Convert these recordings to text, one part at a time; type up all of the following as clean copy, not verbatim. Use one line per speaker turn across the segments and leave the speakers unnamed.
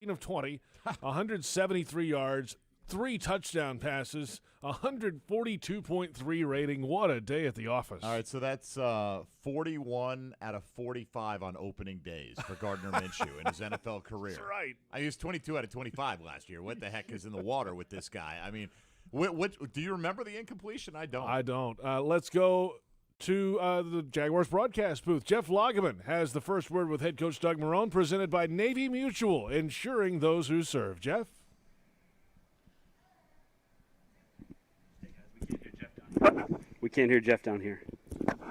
of 20, 173 yards, 3 touchdown passes, 142.3 rating. What a day at the office.
All right, so that's 41 out of 45 on opening days for Gardner Minshew in his NFL career.
That's right.
I used 22 out of 25 last year. What the heck is in the water with this guy? I mean, what do you remember the incompletion? I don't.
I don't. Let's go to the Jaguars broadcast booth. Jeff Lageman has the first word with head coach Doug Marrone, presented by Navy Mutual, insuring those who serve. Jeff?
We can't hear Jeff down here.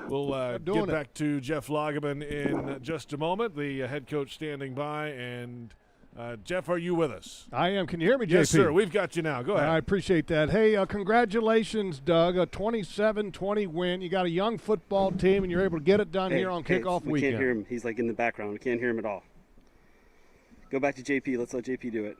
We'll get back to Jeff Lageman in just a moment, the head coach standing by. And Jeff, are you with us?
I am. Can you hear me, JP?
Yes, sir. We've got you now. Go ahead.
I appreciate that. Hey, congratulations, Doug. A 27-20 win. You got a young football team, and you're able to get it done here on kickoff weekend.
We can't hear him. He's like in the background. We can't hear him at all. Go back to JP. Let's let JP do it.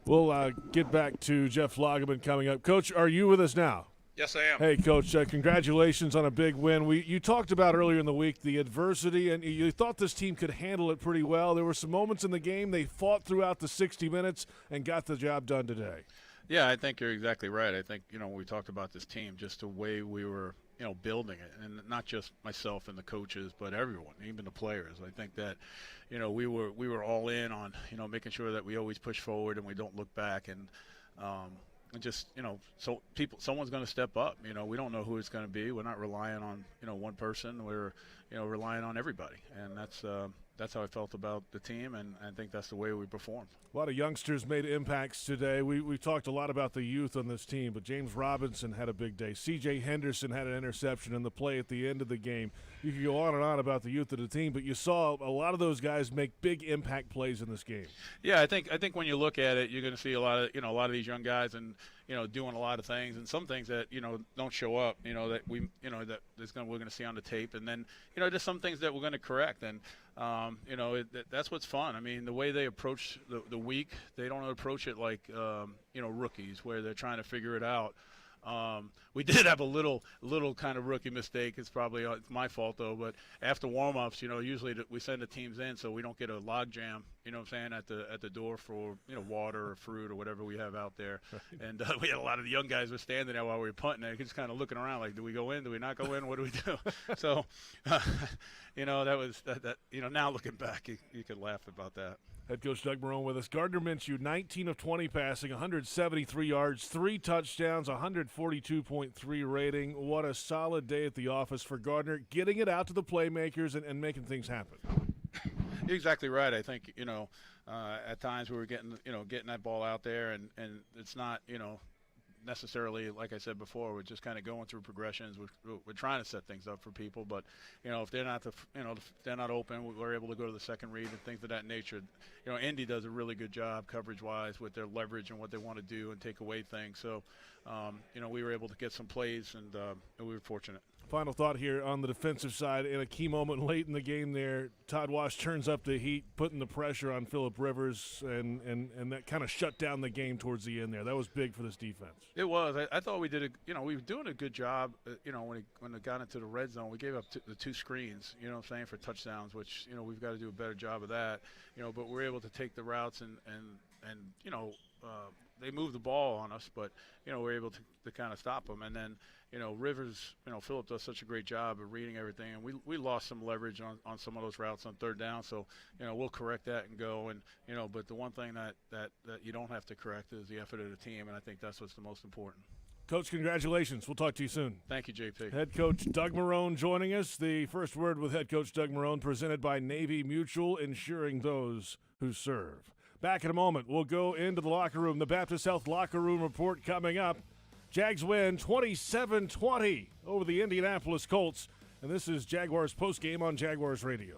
We'll get back to Jeff Lageman coming up. Coach, are you with us now?
Yes, I am.
Hey, Coach, congratulations on a big win. You talked about earlier in the week the adversity, and you thought this team could handle it pretty well. There were some moments in the game they fought throughout the 60 minutes and got the job done today.
Yeah, I think you're exactly right. I think, when we talked about this team, just the way we were, building it, and not just myself and the coaches, but everyone, even the players. I think that, we were all in on, making sure that we always push forward and we don't look back. And just, so someone's going to step up. We don't know who it's going to be. We're not relying on, one person. We're, relying on everybody. And that's how I felt about the team, and I think that's the way we performed.
A lot of youngsters made impacts today. We've talked a lot about the youth on this team, but James Robinson had a big day. C.J. Henderson had an interception in the play at the end of the game. You could go on and on about the youth of the team, but you saw a lot of those guys make big impact plays in this game.
Yeah, I think when you look at it, you're going to see a lot of these young guys and doing a lot of things, and some things that don't show up. That we're going to see on the tape, and then there's some things that we're going to correct. And that's what's fun. I mean, the way they approach the week, they don't approach it like rookies where they're trying to figure it out. We did have a little kind of rookie mistake. It's probably it's my fault though. But after warm-ups, usually we send the teams in so we don't get a log jam. At the door for water or fruit or whatever we have out there. Right. And we had a lot of the young guys were standing there while we were punting. They're just kind of looking around like, do we go in? Do we not go in? What do we do? So, that was that. Now looking back, you could laugh about that.
Head coach Doug Marrone with us. Gardner Minshew, 19 of 20 passing, 173 yards, 3 touchdowns, 142.3 rating. What a solid day at the office for Gardner, getting it out to the playmakers and making things happen.
You're exactly right. I think, at times we were getting that ball out there, and it's not, necessarily, like I said before, we're just kind of going through progressions. We're trying to set things up for people, but if they're not if they're not open, we're able to go to the second read and things of that nature. Indy does a really good job coverage-wise with their leverage and what they want to do and take away things. So, we were able to get some plays, and we were fortunate.
Final thought here on the defensive side. In a key moment late in the game there, Todd Wash turns up the heat, putting the pressure on Phillip Rivers, and that kind of shut down the game towards the end there. That was big for this defense.
It was. I thought we did we were doing a good job, when it got into the red zone. We gave up the 2 screens, for touchdowns, which, we've got to do a better job of that. But we're able to take the routes and they moved the ball on us, but, we're able to kind of stop them. And then, Rivers, Phillip does such a great job of reading everything, and we lost some leverage on some of those routes on third down. So, we'll correct that and go. And, but the one thing that you don't have to correct is the effort of the team, and I think that's what's the most important.
Coach, congratulations. We'll talk to you soon.
Thank you, JP.
Head coach Doug Marrone joining us. The first word with head coach Doug Marrone, presented by Navy Mutual, insuring those who serve. Back in a moment, we'll go into the locker room. The Baptist Health Locker Room Report coming up. Jags win 27-20 over the Indianapolis Colts. And this is Jaguars Postgame on Jaguars Radio.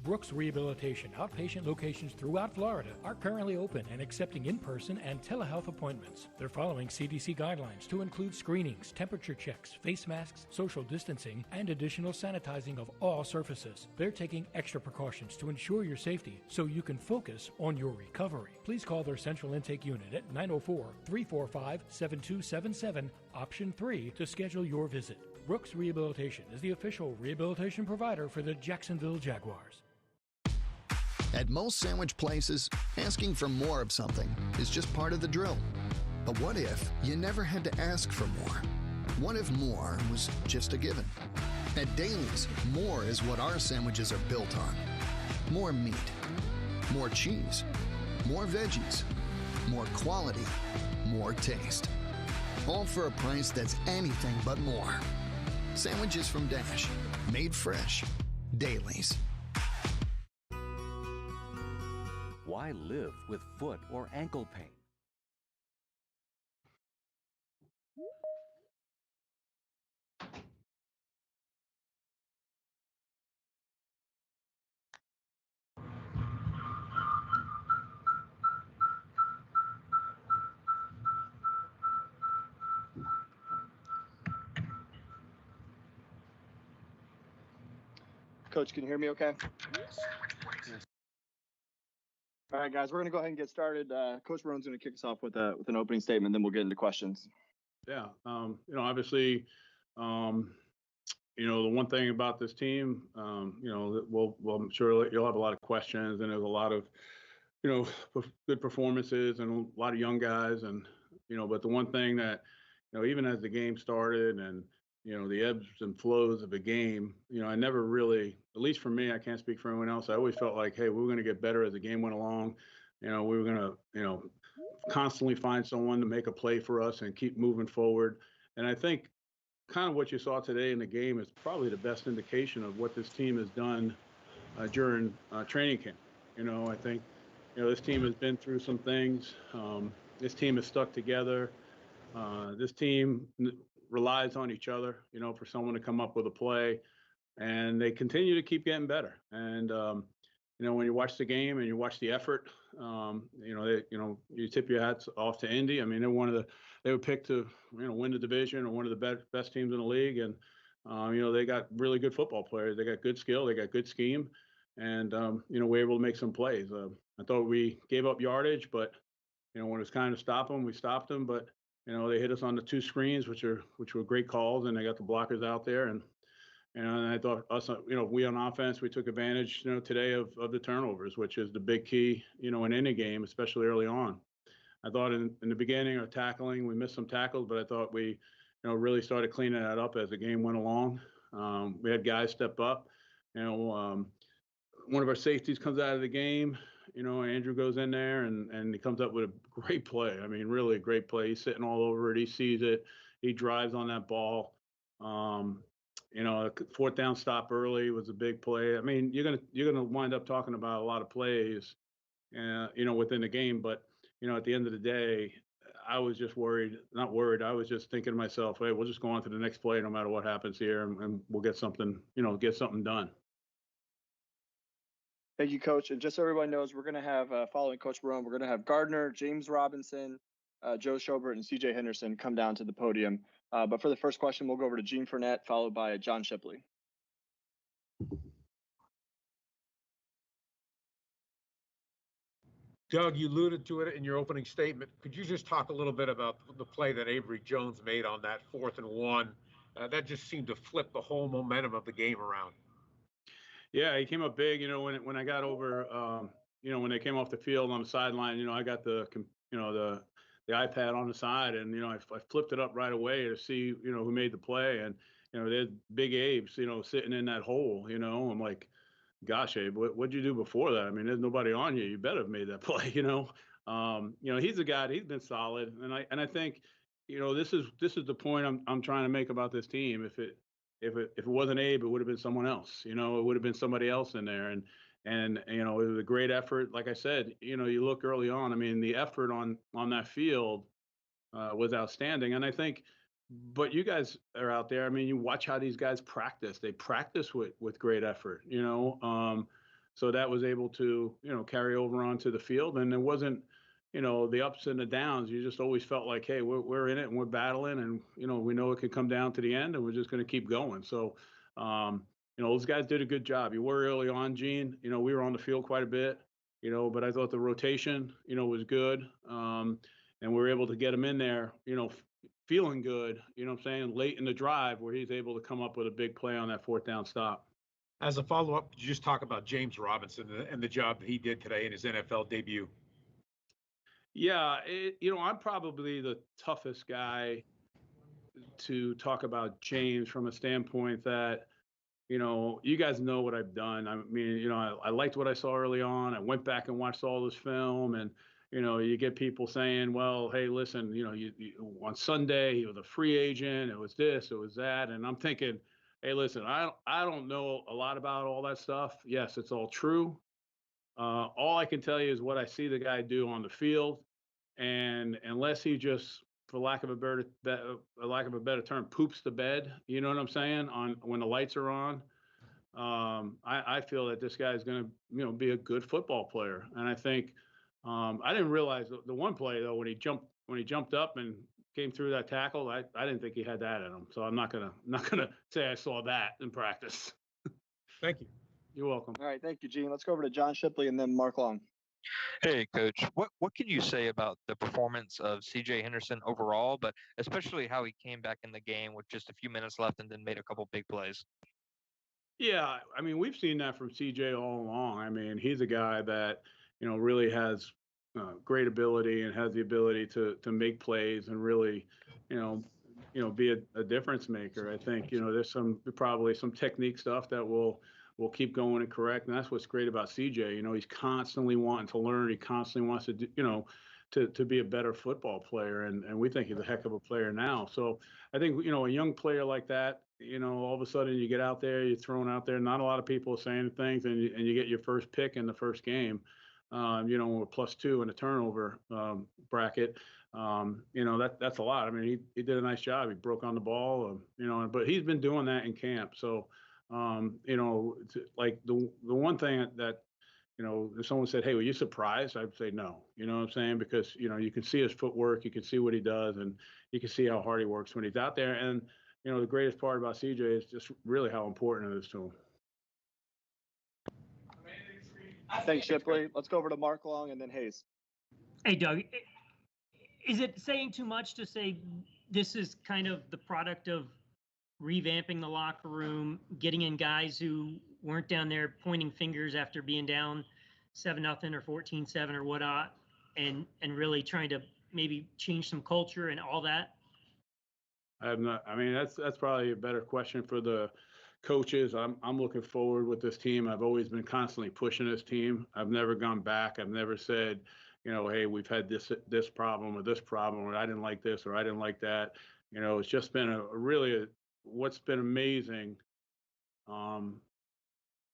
Brooks Rehabilitation outpatient locations throughout Florida are currently open and accepting in-person and telehealth appointments. They're following CDC guidelines to include screenings, temperature checks, face masks, social distancing, and additional sanitizing of all surfaces. They're taking extra precautions to ensure your safety so you can focus on your recovery. Please call their central intake unit at 904-345-7277, option 3, to schedule your visit. Brooks Rehabilitation is the official rehabilitation provider for the Jacksonville Jaguars.
At most sandwich places, asking for more of something is just part of the drill. But what if you never had to ask for more? What if more was just a given? At Daly's, more is what our sandwiches are built on. More meat, more cheese, more veggies, more quality, more taste. All for a price that's anything but more. Sandwiches from Dash, made fresh. Daly's.
Why live with foot or ankle pain?
Coach, can you hear me okay? All right, guys, we're going to go ahead and get started. Coach Marrone's going to kick us off with an opening statement, then we'll get into questions.
Yeah, obviously, the one thing about this team, well, I'm sure you'll have a lot of questions, and there's a lot of, good performances and a lot of young guys, and but the one thing that, even as the game started and the ebbs and flows of a game, I never really, at least for me, I can't speak for anyone else. I always felt like, hey, we were going to get better as the game went along. We were going to, constantly find someone to make a play for us and keep moving forward. And I think kind of what you saw today in the game is probably the best indication of what this team has done during training camp. I think, this team has been through some things. This team has stuck together. This team relies on each other, for someone to come up with a play, and they continue to keep getting better. And, when you watch the game and you watch the effort, you tip your hats off to Indy. I mean, they were picked to, win the division or one of the best teams in the league. And, they got really good football players. They got good skill. They got good scheme. And, we're able to make some plays. I thought we gave up yardage, but, when it was time to stop them, we stopped them. But, they hit us on the two screens, which were great calls, and they got the blockers out there. And I thought us, we on offense, we took advantage, today of the turnovers, which is the big key, in any game, especially early on. I thought in the beginning of tackling, we missed some tackles, but I thought we, really started cleaning that up as the game went along. We had guys step up. One of our safeties comes out of the game. Andrew goes in there and he comes up with a great play. I mean, really a great play. He's sitting all over it. He sees it. He drives on that ball. A fourth down stop early was a big play. I mean, you're gonna wind up talking about a lot of plays, within the game. But at the end of the day, I was just not worried. I was just thinking to myself, hey, we'll just go on to the next play no matter what happens here, and we'll get something done.
Thank you, Coach. And just so everybody knows, we're going to have, following Coach Marrone, we're going to have Gardner, James Robinson, Joe Schobert, and CJ Henderson come down to the podium. But for the first question, we'll go over to Gene Fournette, followed by John Shipley.
Doug, you alluded to it in your opening statement. Could you just talk a little bit about the play that Avery Jones made on that 4th and 1? That just seemed to flip the whole momentum of the game around.
Yeah, he came up big. When I got over, when they came off the field on the sideline, I got the iPad on the side, and I flipped it up right away to see who made the play, and there's Big Abe's sitting in that hole. I'm like, gosh, Abe, what'd you do before that? I mean, there's nobody on you. You better have made that play. He's a guy. He's been solid, and I think this is the point I'm trying to make about this team. If it wasn't Abe, it would have been someone else. It would have been somebody else in there. And it was a great effort. Like I said, you look early on. I mean, the effort on that field was outstanding. And I think, but you guys are out there. I mean, you watch how these guys practice. They practice with great effort. So that was able to carry over onto the field. And it wasn't the ups and the downs. You just always felt like, hey, we're in it and we're battling, and we know it could come down to the end, and we're just going to keep going. So those guys did a good job. You were early on, Gene. We were on the field quite a bit, but I thought the rotation was good, and we were able to get him in there feeling good, late in the drive, where he's able to come up with a big play on that 4th down stop.
As a follow-up, could you just talk about James Robinson and the job that he did today in his NFL debut?
Yeah, I'm probably the toughest guy to talk about James from a standpoint that, you guys know what I've done. I mean, I liked what I saw early on. I went back and watched all this film, and you get people saying, well, hey, listen, on Sunday he was a free agent. It was this, it was that, and I'm thinking, hey, listen, I don't know a lot about all that stuff. Yes, it's all true. All I can tell you is what I see the guy do on the field, and unless he just, for lack of a better term, poops the bed. You know what I'm saying? On when the lights are on, I feel that this guy is going to, be a good football player. And I think I didn't realize the one play though when he jumped up and came through that tackle. I didn't think he had that in him. So I'm not gonna say I saw that in practice.
Thank you.
You're welcome.
All right, thank you, Gene. Let's go over to John Shipley and then Mark Long.
Hey, Coach. What can you say about the performance of C.J. Henderson overall, but especially how he came back in the game with just a few minutes left and then made a couple big plays?
Yeah, I mean, we've seen that from CJ all along. I mean, he's a guy that, really has great ability and has the ability to make plays and really, be a difference maker. I think, there's probably some technique stuff that will keep going and correct. And that's what's great about CJ. He's constantly wanting to learn. He constantly wants to do, to be a better football player. And we think he's a heck of a player now. So I think, a young player like that, all of a sudden you get out there, you're thrown out there. Not a lot of people are saying things, and you get your first pick in the first game, with +2 in the turnover bracket. That's a lot. I mean, he did a nice job. He broke on the ball, but he's been doing that in camp. So, like the one thing that, if someone said, hey, were you surprised? I'd say no. You know what I'm saying? Because, you can see his footwork, you can see what he does, and you can see how hard he works when he's out there. And, the greatest part about CJ is just really how important it is to him.
Thanks, Shipley. Let's go over to Mark Long and then Hayes.
Hey, Doug, is it saying too much to say this is kind of the product of revamping the locker room, getting in guys who weren't down there pointing fingers after being down 7-0 or 14-7 or whatnot, and really trying to maybe change some culture and all that?
That's probably a better question for the coaches. I'm looking forward with this team. I've always been constantly pushing this team. I've never gone back. I've never said, hey, we've had this problem or this problem, or I didn't like this or I didn't like that. It's just been what's been amazing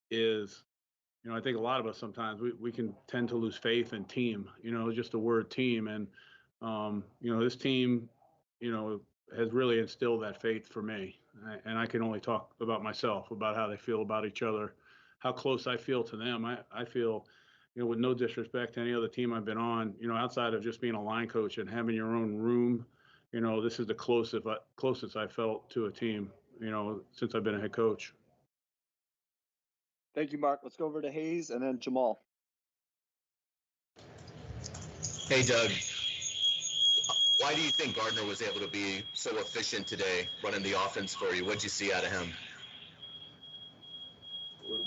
is, I think a lot of us sometimes we can tend to lose faith in team, just the word team. And, this team, has really instilled that faith for me. And I can only talk about myself, about how they feel about each other, how close I feel to them. I feel, with no disrespect to any other team I've been on, outside of just being a line coach and having your own room, this is the closest I felt to a team, since I've been a head coach.
Thank you, Mark. Let's go over to Hayes and then Jamal.
Hey, Doug. Why do you think Gardner was able to be so efficient today running the offense for you? What'd you see out of him?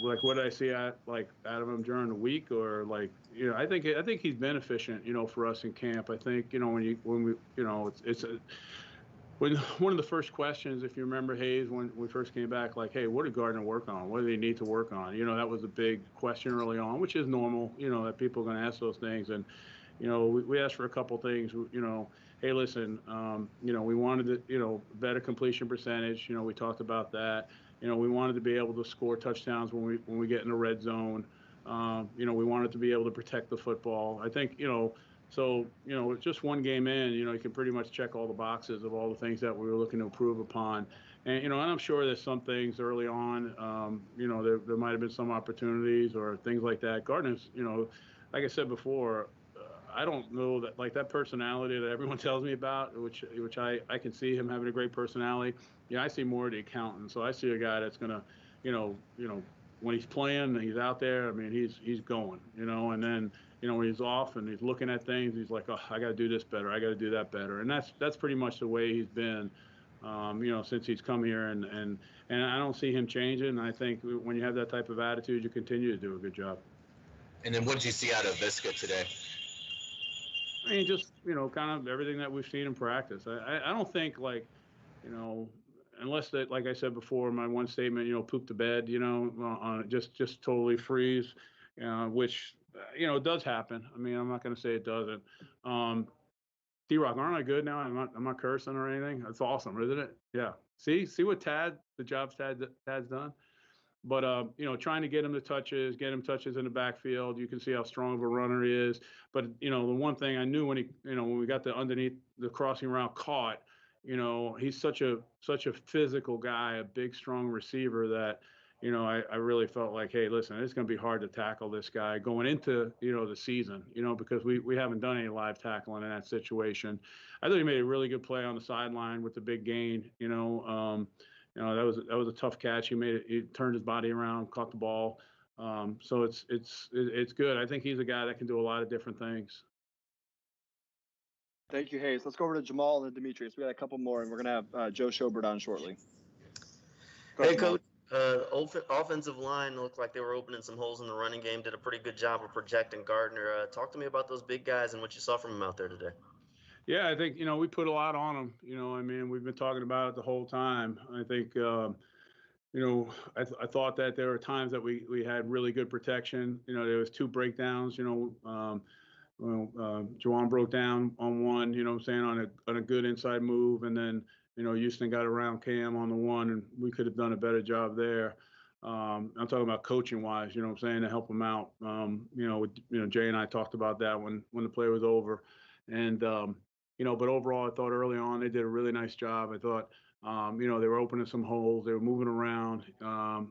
Like, what did I see out of him during the week, or I think he's been efficient, for us in camp. I think, when one of the first questions, if you remember, Hayes, when we first came back, hey, what did Gardner work on? What did he need to work on? That was a big question early on, which is normal, that people are going to ask those things. And, we asked for a couple things, hey, listen, we wanted to, better completion percentage. We talked about that. We wanted to be able to score touchdowns when we get in the red zone. We wanted to be able to protect the football. I think, so, just one game in, you can pretty much check all the boxes of all the things that we were looking to improve upon. And, and I'm sure there's some things early on, there might have been some opportunities or things like that. Gardner's, like I said before, I don't know that, that personality that everyone tells me about, which I can see him having a great personality. Yeah, I see more of the accountant. So I see a guy that's gonna, when he's playing and he's out there, he's going, and then, when he's off and he's looking at things, he's like, oh, I got to do this better. I got to do that better. And that's pretty much the way he's been since he's come here, and I don't see him changing. And I think when you have that type of attitude, you continue to do a good job.
And then what did you see out of Visca today?
I mean, just, kind of everything that we've seen in practice. I don't think, unless that, like I said before, my one statement, poop the bed, just totally freeze, which, does happen. I mean, I'm not going to say it doesn't. D-Rock, aren't I good now? I'm not cursing or anything. That's awesome, isn't it? Yeah. See what the job Tad's done. But, trying to get him touches in the backfield. You can see how strong of a runner he is. But, the one thing I knew when we got the underneath the crossing route caught, he's such a physical guy, a big, strong receiver that, I really felt like, hey, listen, it's going to be hard to tackle this guy going into, the season, because we haven't done any live tackling in that situation. I thought he made a really good play on the sideline with the big gain, that was a tough catch. He turned his body around, caught the ball. So it's good. I think he's a guy that can do a lot of different things.
Thank you, Hayes. Let's go over to Jamal and then Demetrius. We got a couple more, and we're going to have Joe Schobert on shortly.
Hey, Coach. Offensive line looked like they were opening some holes in the running game. Did a pretty good job of protecting Gardner. Talk to me about those big guys and what you saw from them out there today.
Yeah, I think, we put a lot on them. We've been talking about it the whole time. I think, I thought that there were times that we had really good protection. There was 2 breakdowns, Juwan broke down on one, on a good inside move. And then, Houston got around Cam on the one, and we could have done a better job there. I'm talking about coaching wise, to help them out. Jay and I talked about that when the play was over. And, but overall, I thought early on they did a really nice job. I thought, they were opening some holes. They were moving around, on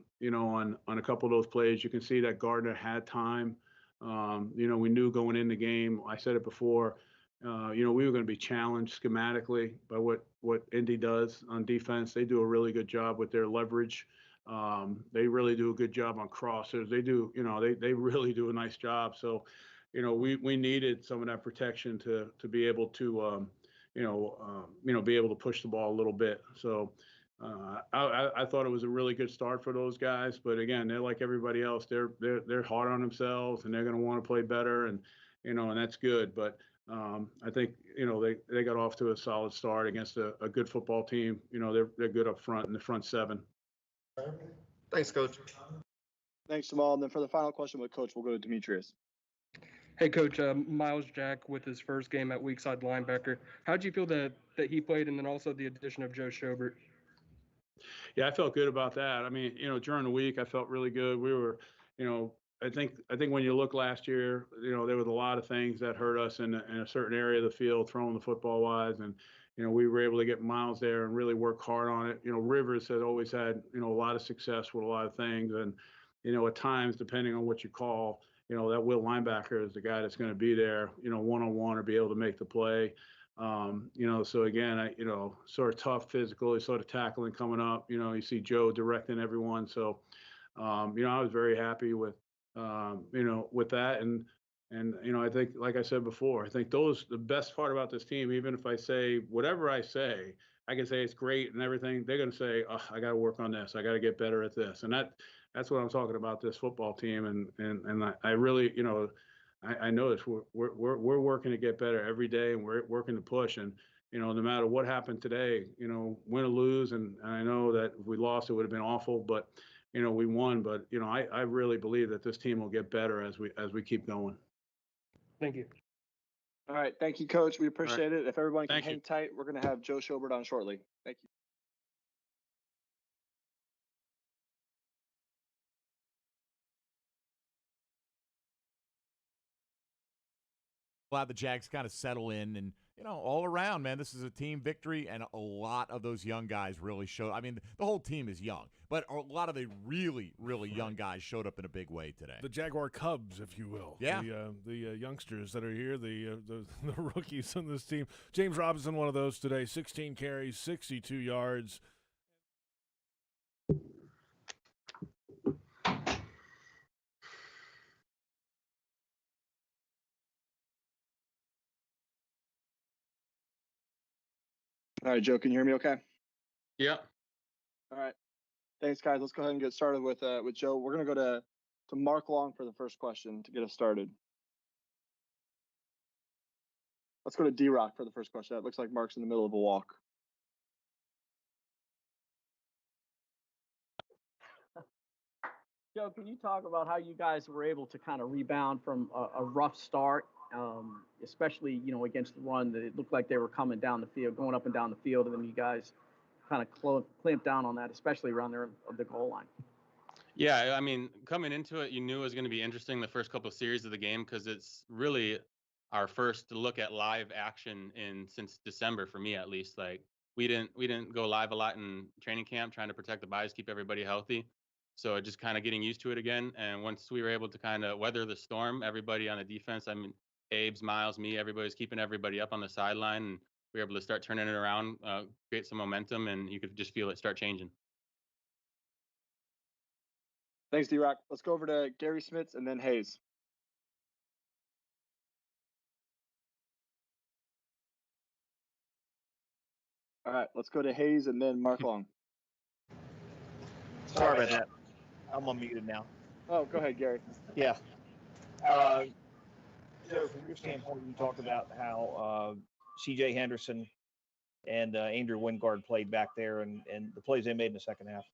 a couple of those plays. You can see that Gardner had time. We knew going in the game, I said it before, we were going to be challenged schematically by what Indy does on defense. They do a really good job with their leverage. They really do a good job on crossers. They do, they really do a nice job. So, we needed some of that protection to be able to, be able to push the ball a little bit. So I thought it was a really good start for those guys. But again, they're like everybody else. They're hard on themselves, and they're going to want to play better, and and that's good. But I think they got off to a solid start against a good football team. They're good up front in the front 7.
Thanks, Coach.
Thanks, Jamal. And then for the final question with Coach, we'll go to Demetrius.
Hey, Coach, Miles Jack with his first game at weak side linebacker. How did you feel that he played, and then also the addition of Joe Schobert?
Yeah, I felt good about that. I mean, during the week, I felt really good. We were, I think when you look last year, there was a lot of things that hurt us in a certain area of the field, throwing the football wise, and we were able to get Miles there and really work hard on it. Rivers has always had a lot of success with a lot of things, and at times, depending on what you call, that will linebacker is the guy that's going to be there, one-on-one or be able to make the play. So again, sort of tough physically, sort of tackling coming up. You see Joe directing everyone. So, I was very happy with, with that. And I think, like I said before, I think the best part about this team, even if I say whatever I say, I can say it's great and everything. They're going to say, oh, I got to work on this. I got to get better at this. And that's what I'm talking about, this football team. And I really, I know this. We're working to get better every day, and we're working to push. And no matter what happened today, win or lose, and I know that if we lost, it would have been awful. But we won. But I really believe that this team will get better as we keep going.
Thank you.
All right, thank you, Coach. We appreciate it. If everyone can hang tight, we're going to have Joe Schobert on shortly. Thank you.
Glad the Jags kind of settle in, and all around, man, this is a team victory, and a lot of those young guys really showed. I mean, the whole team is young, but a lot of the really, really young guys showed up in a big way today.
The Jaguar Cubs, if you will.
Yeah.
The youngsters that are here, the rookies on this team. James Robinson, one of those today, 16 carries, 62 yards.
All right, Joe, can you hear me okay?
Yep.
All right. Thanks, guys. Let's go ahead and get started with Joe. We're gonna go to Mark Long for the first question to get us started. Let's go to D-Rock for the first question. It looks like Mark's in the middle of a walk.
Joe, can you talk about how you guys were able to kind of rebound from a rough start, especially, against the run that it looked like they were coming down the field, going up and down the field, and then you guys kind of clamped down on that, especially around there of the goal line?
Yeah, I mean, coming into it, you knew it was going to be interesting the first couple of series of the game because it's really our first look at live action since December, for me at least. Like we didn't go live a lot in training camp, trying to protect the bodies, keep everybody healthy. So just kind of getting used to it again. And once we were able to kind of weather the storm, everybody on the defense, I mean, Abe's, Miles, me, everybody's keeping everybody up on the sideline, and we were able to start turning it around, create some momentum, and you could just feel it start changing.
Thanks, D-Rock. Let's go over to Gary Smits and then Hayes. All right, let's go to Hayes and then Mark Long.
Sorry about that. I'm unmuted now.
Oh, go ahead, Gary.
Yeah. So from your standpoint, you talked about how C.J. Henderson and Andrew Wingard played back there and the plays they made in the second half.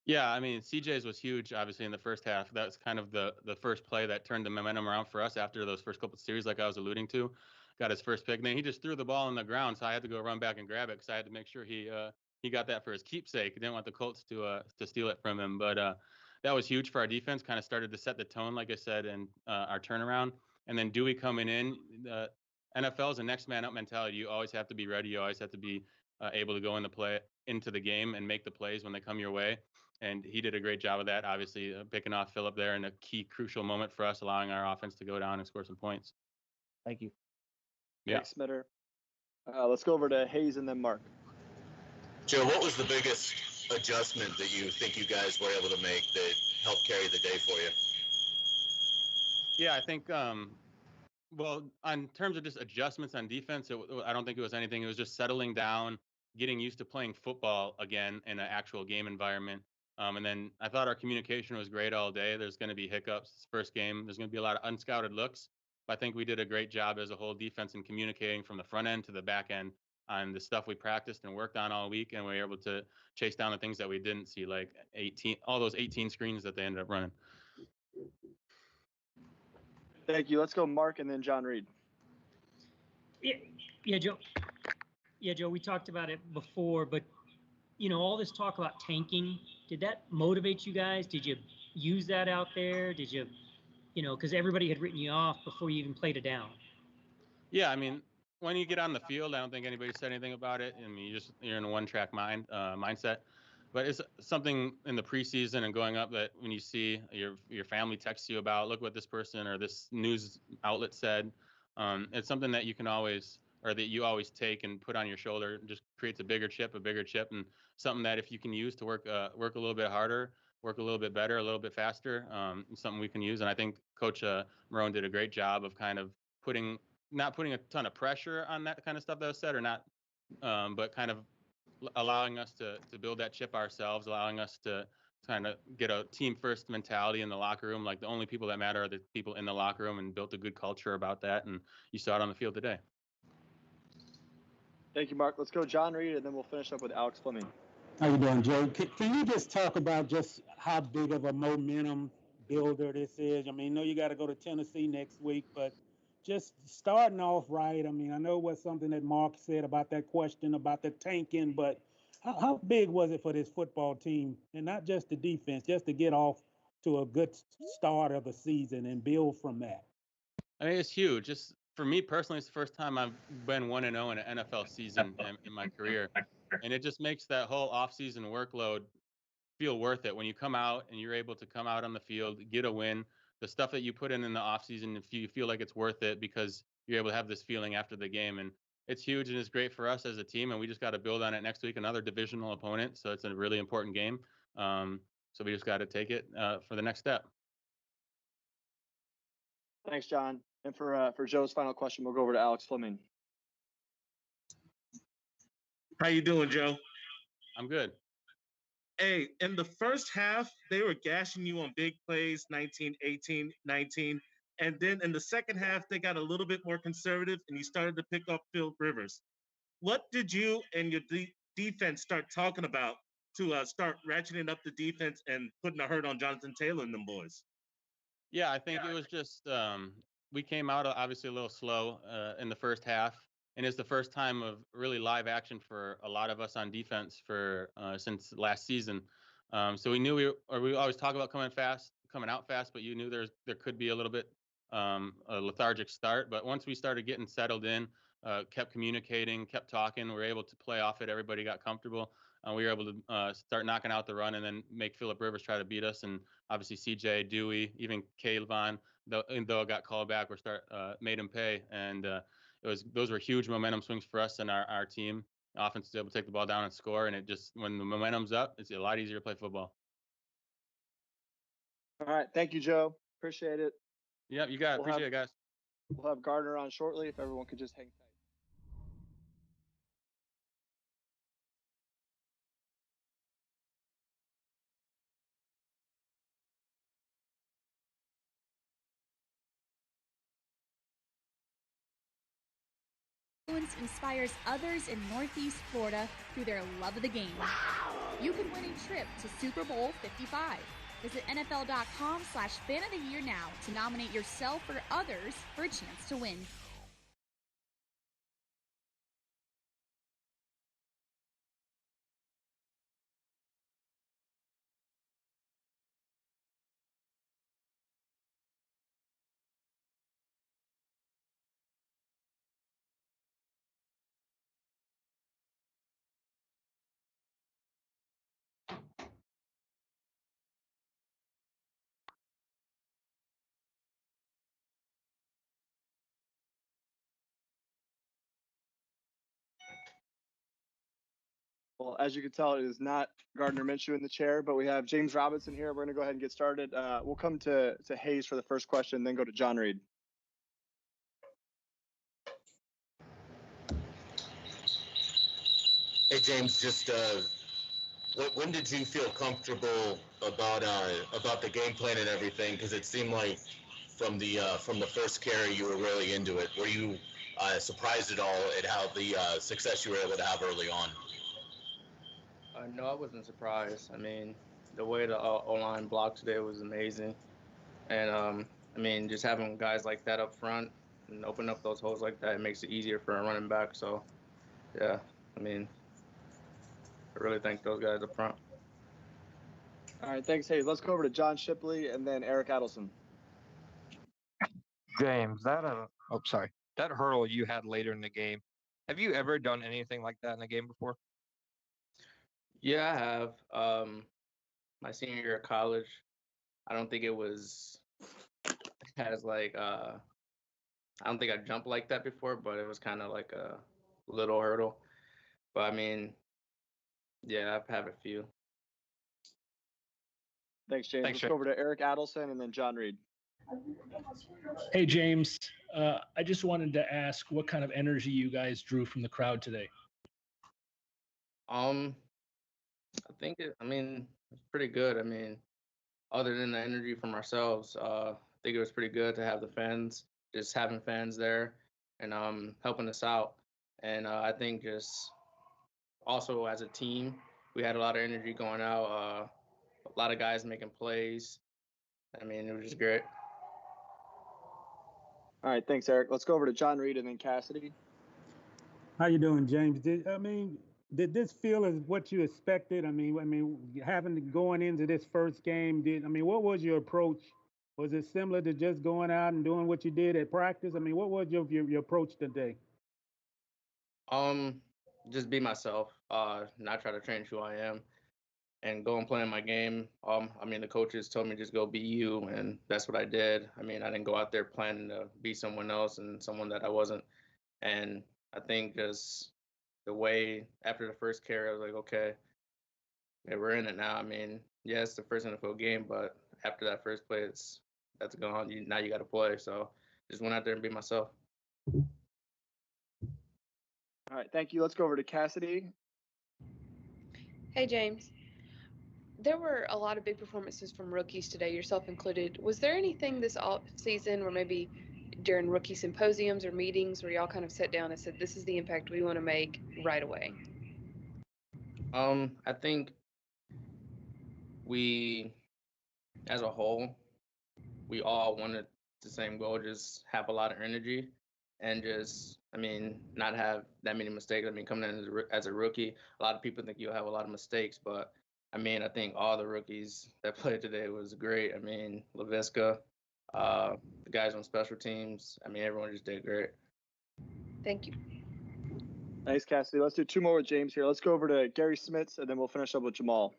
Yeah, I mean, CJ's was huge, obviously, in the first half. That's kind of the first play that turned the momentum around for us after those first couple of series, like I was alluding to. Got his first pick. And then he just threw the ball on the ground, so I had to go run back and grab it because I had to make sure he got that for his keepsake. He didn't want the Colts to steal it from him. But that was huge for our defense, kind of started to set the tone, like I said, and our turnaround. And then Dewey coming in, the NFL is a next man up mentality. You always have to be ready. You always have to be able to go into the game and make the plays when they come your way. And he did a great job of that, obviously, picking off Phillip there in a key, crucial moment for us, allowing our offense to go down and score some points.
Thank you.
Yeah.
Thanks, Smitter. Let's go over to Hayes and then Mark.
Joe, what was the biggest adjustment that you think you guys were able to make that helped carry the day for you?
Yeah, I think, well, in terms of just adjustments on defense, I don't think it was anything. It was just settling down, getting used to playing football again in an actual game environment. And then I thought our communication was great all day. There's going to be hiccups. It's first game. There's going to be a lot of unscouted looks. But I think we did a great job as a whole defense in communicating from the front end to the back end on the stuff we practiced and worked on all week. And we were able to chase down the things that we didn't see, like all those 18 screens that they ended up running.
Thank you. Let's go Mark and then John Reed.
Yeah, Joe. Yeah, Joe, we talked about it before, but all this talk about tanking, did that motivate you guys? Did you use that out there? Did you, because everybody had written you off before you even played a down?
Yeah, I mean, when you get on the field, I don't think anybody said anything about it. I mean, you're in a one-track mindset. But it's something in the preseason and going up that when you see your family texts you about, look what this person or this news outlet said, it's something that you can always, or that you always take and put on your shoulder. It just creates a bigger chip, and something that if you can use to work a little bit harder, work a little bit better, a little bit faster, something we can use. And I think Coach Marrone did a great job of kind of not putting a ton of pressure on that kind of stuff that was said, or not, but kind of allowing us to build that chip ourselves, allowing us to kind of get a team first mentality in the locker room. Like the only people that matter are the people in the locker room, and built a good culture about that. And you saw it on the field today.
Thank you, Mark. Let's go John Reed, and then we'll finish up with Alex Fleming.
How you doing, Joe? Can you just talk about just how big of a momentum builder this is? I mean, I know you got to go to Tennessee next week, but just starting off right. I mean, I know what's something that Mark said about that question about the tanking, but how big was it for this football team, and not just the defense, just to get off to a good start of the season and build from that?
I mean, it's huge. Just for me personally, it's the first time I've been 1-0 in an NFL season in my career. And it just makes that whole offseason workload feel worth it when you come out and you're able to come out on the field, get a win. The stuff that you put in the offseason, if you feel like it's worth it because you're able to have this feeling after the game. And it's huge and it's great for us as a team. And we just got to build on it next week, another divisional opponent. So it's a really important game. So we just got to take it for the next step.
Thanks, John. And for Joe's final question, we'll go over to Alex Fleming.
How you doing, Joe?
I'm good.
Hey, in the first half, they were gashing you on big plays, 19, 18, 19. And then in the second half, they got a little bit more conservative, and you started to pick up Phil Rivers. What did you and your defense start talking about to start ratcheting up the defense and putting a hurt on Jonathan Taylor and them boys?
Yeah, I think it was just we came out obviously a little slow in the first half, and it's the first time of really live action for a lot of us on defense for since last season. So we knew we always talk about coming out fast, but you knew there could be a little bit a lethargic start. But once we started getting settled in, kept communicating, kept talking, we were able to play off it. Everybody got comfortable. We were able to start knocking out the run and then make Phillip Rivers try to beat us. And obviously CJ, Dewey, even Kayvon, though it got called back, made him pay. And those were huge momentum swings for us and our team. Offense was able to take the ball down and score. And it just, when the momentum's up, it's a lot easier to play football.
All right. Thank you, Joe. Appreciate it.
Yeah, you got it. Appreciate it, guys.
We'll have Gardner on shortly if everyone could just hang tight.
Inspires others in Northeast Florida through their love of the game. You can win a trip to Super Bowl 55. Visit NFL.com/fan of the year now to nominate yourself or others for a chance to win.
Well, as you can tell, it is not Gardner Minshew in the chair, but we have James Robinson here. We're going to go ahead and get started. We'll come to Hayes for the first question, then go to John Reed.
Hey, James, just when did you feel comfortable about the game plan and everything? Because it seemed like from the first carry you were really into it. Were you surprised at all at how the success you were able to have early on?
No, I wasn't surprised. I mean, the way the O-line blocked today was amazing. And, I mean, just having guys like that up front and open up those holes like that, it makes it easier for a running back. So, yeah, I mean, I really thank those guys up front.
All right, thanks, Hayes. Let's go over to John Shipley and then Eric Adelson.
James, that hurdle you had later in the game, have you ever done anything like that in a game before?
Yeah, I have. My senior year of college, I don't think it was I don't think I jumped like that before, but it was kind of like a little hurdle. But I mean, yeah, I've had a few.
Thanks, James.
Thanks,
Let's go over to Eric Adelson and then John Reed.
Hey, James. I just wanted to ask what kind of energy you guys drew from the crowd today.
I think it's pretty good. I mean, other than the energy from ourselves, I think it was pretty good to have the fans, just having fans there and helping us out. And I think just also as a team, we had a lot of energy going out, a lot of guys making plays. I mean, it was just great.
All right, thanks, Eric. Let's go over to John Reed and then Cassidy.
How you doing, James? Did this feel as what you expected? I mean, going into this first game, what was your approach? Was it similar to just going out and doing what you did at practice? I mean, what was your approach today?
Just be myself, not try to change who I am, and go and play in my game. The coaches told me just go be you, and that's what I did. I mean, I didn't go out there planning to be someone else and someone that I wasn't. And I think just the way after the first carry, I was like, okay, yeah, we're in it now. I mean, yeah, it's the first NFL game, but after that first play, that's gone. Now you got to play. So just went out there and be myself.
All right, thank you. Let's go over to Cassidy.
Hey, James. There were a lot of big performances from rookies today, yourself included. Was there anything this off season, or maybe during rookie symposiums or meetings, where y'all kind of sat down and said, "This is the impact we want to make right away"?
I think we, as a whole, we all wanted the same goal, just have a lot of energy and just, I mean, not have that many mistakes. I mean, coming in as a rookie, a lot of people think you'll have a lot of mistakes, but I mean, I think all the rookies that played today was great. I mean, LaVisca, the guys on special teams, I mean, everyone just did great.
Thank you.
Thanks, Cassidy. Let's do two more with James here. Let's go over to Gary Smits, and then we'll finish up with Jamal.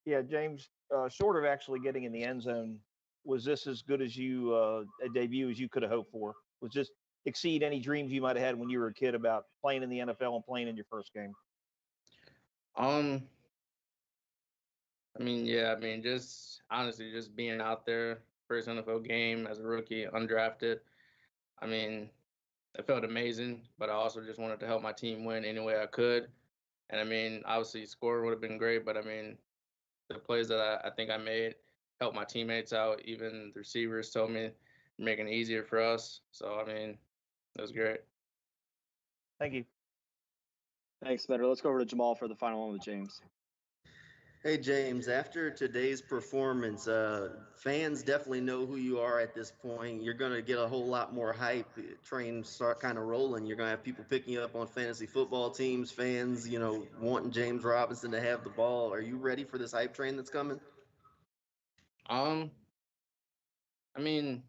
Yeah, James, short of actually getting in the end zone, was this as good as you a debut as you could have hoped for? Was this exceed any dreams you might have had when you were a kid about playing in the NFL and playing in your first game?
I mean, yeah, I mean, just honestly, just being out there, first NFL game as a rookie, undrafted. I mean, it felt amazing, but I also just wanted to help my team win any way I could. And I mean, obviously, scoring would have been great, but I mean, the plays that I think I made helped my teammates out. Even the receivers told me making it easier for us. So, I mean, it was great.
Thank you.
Thanks, Better. Let's go over to Jamal for the final one with James.
Hey, James, after today's performance, fans definitely know who you are at this point. You're going to get a whole lot more hype. Train start kind of rolling. You're going to have people picking you up on fantasy football teams, fans, wanting James Robinson to have the ball. Are you ready for this hype train that's coming?
I mean,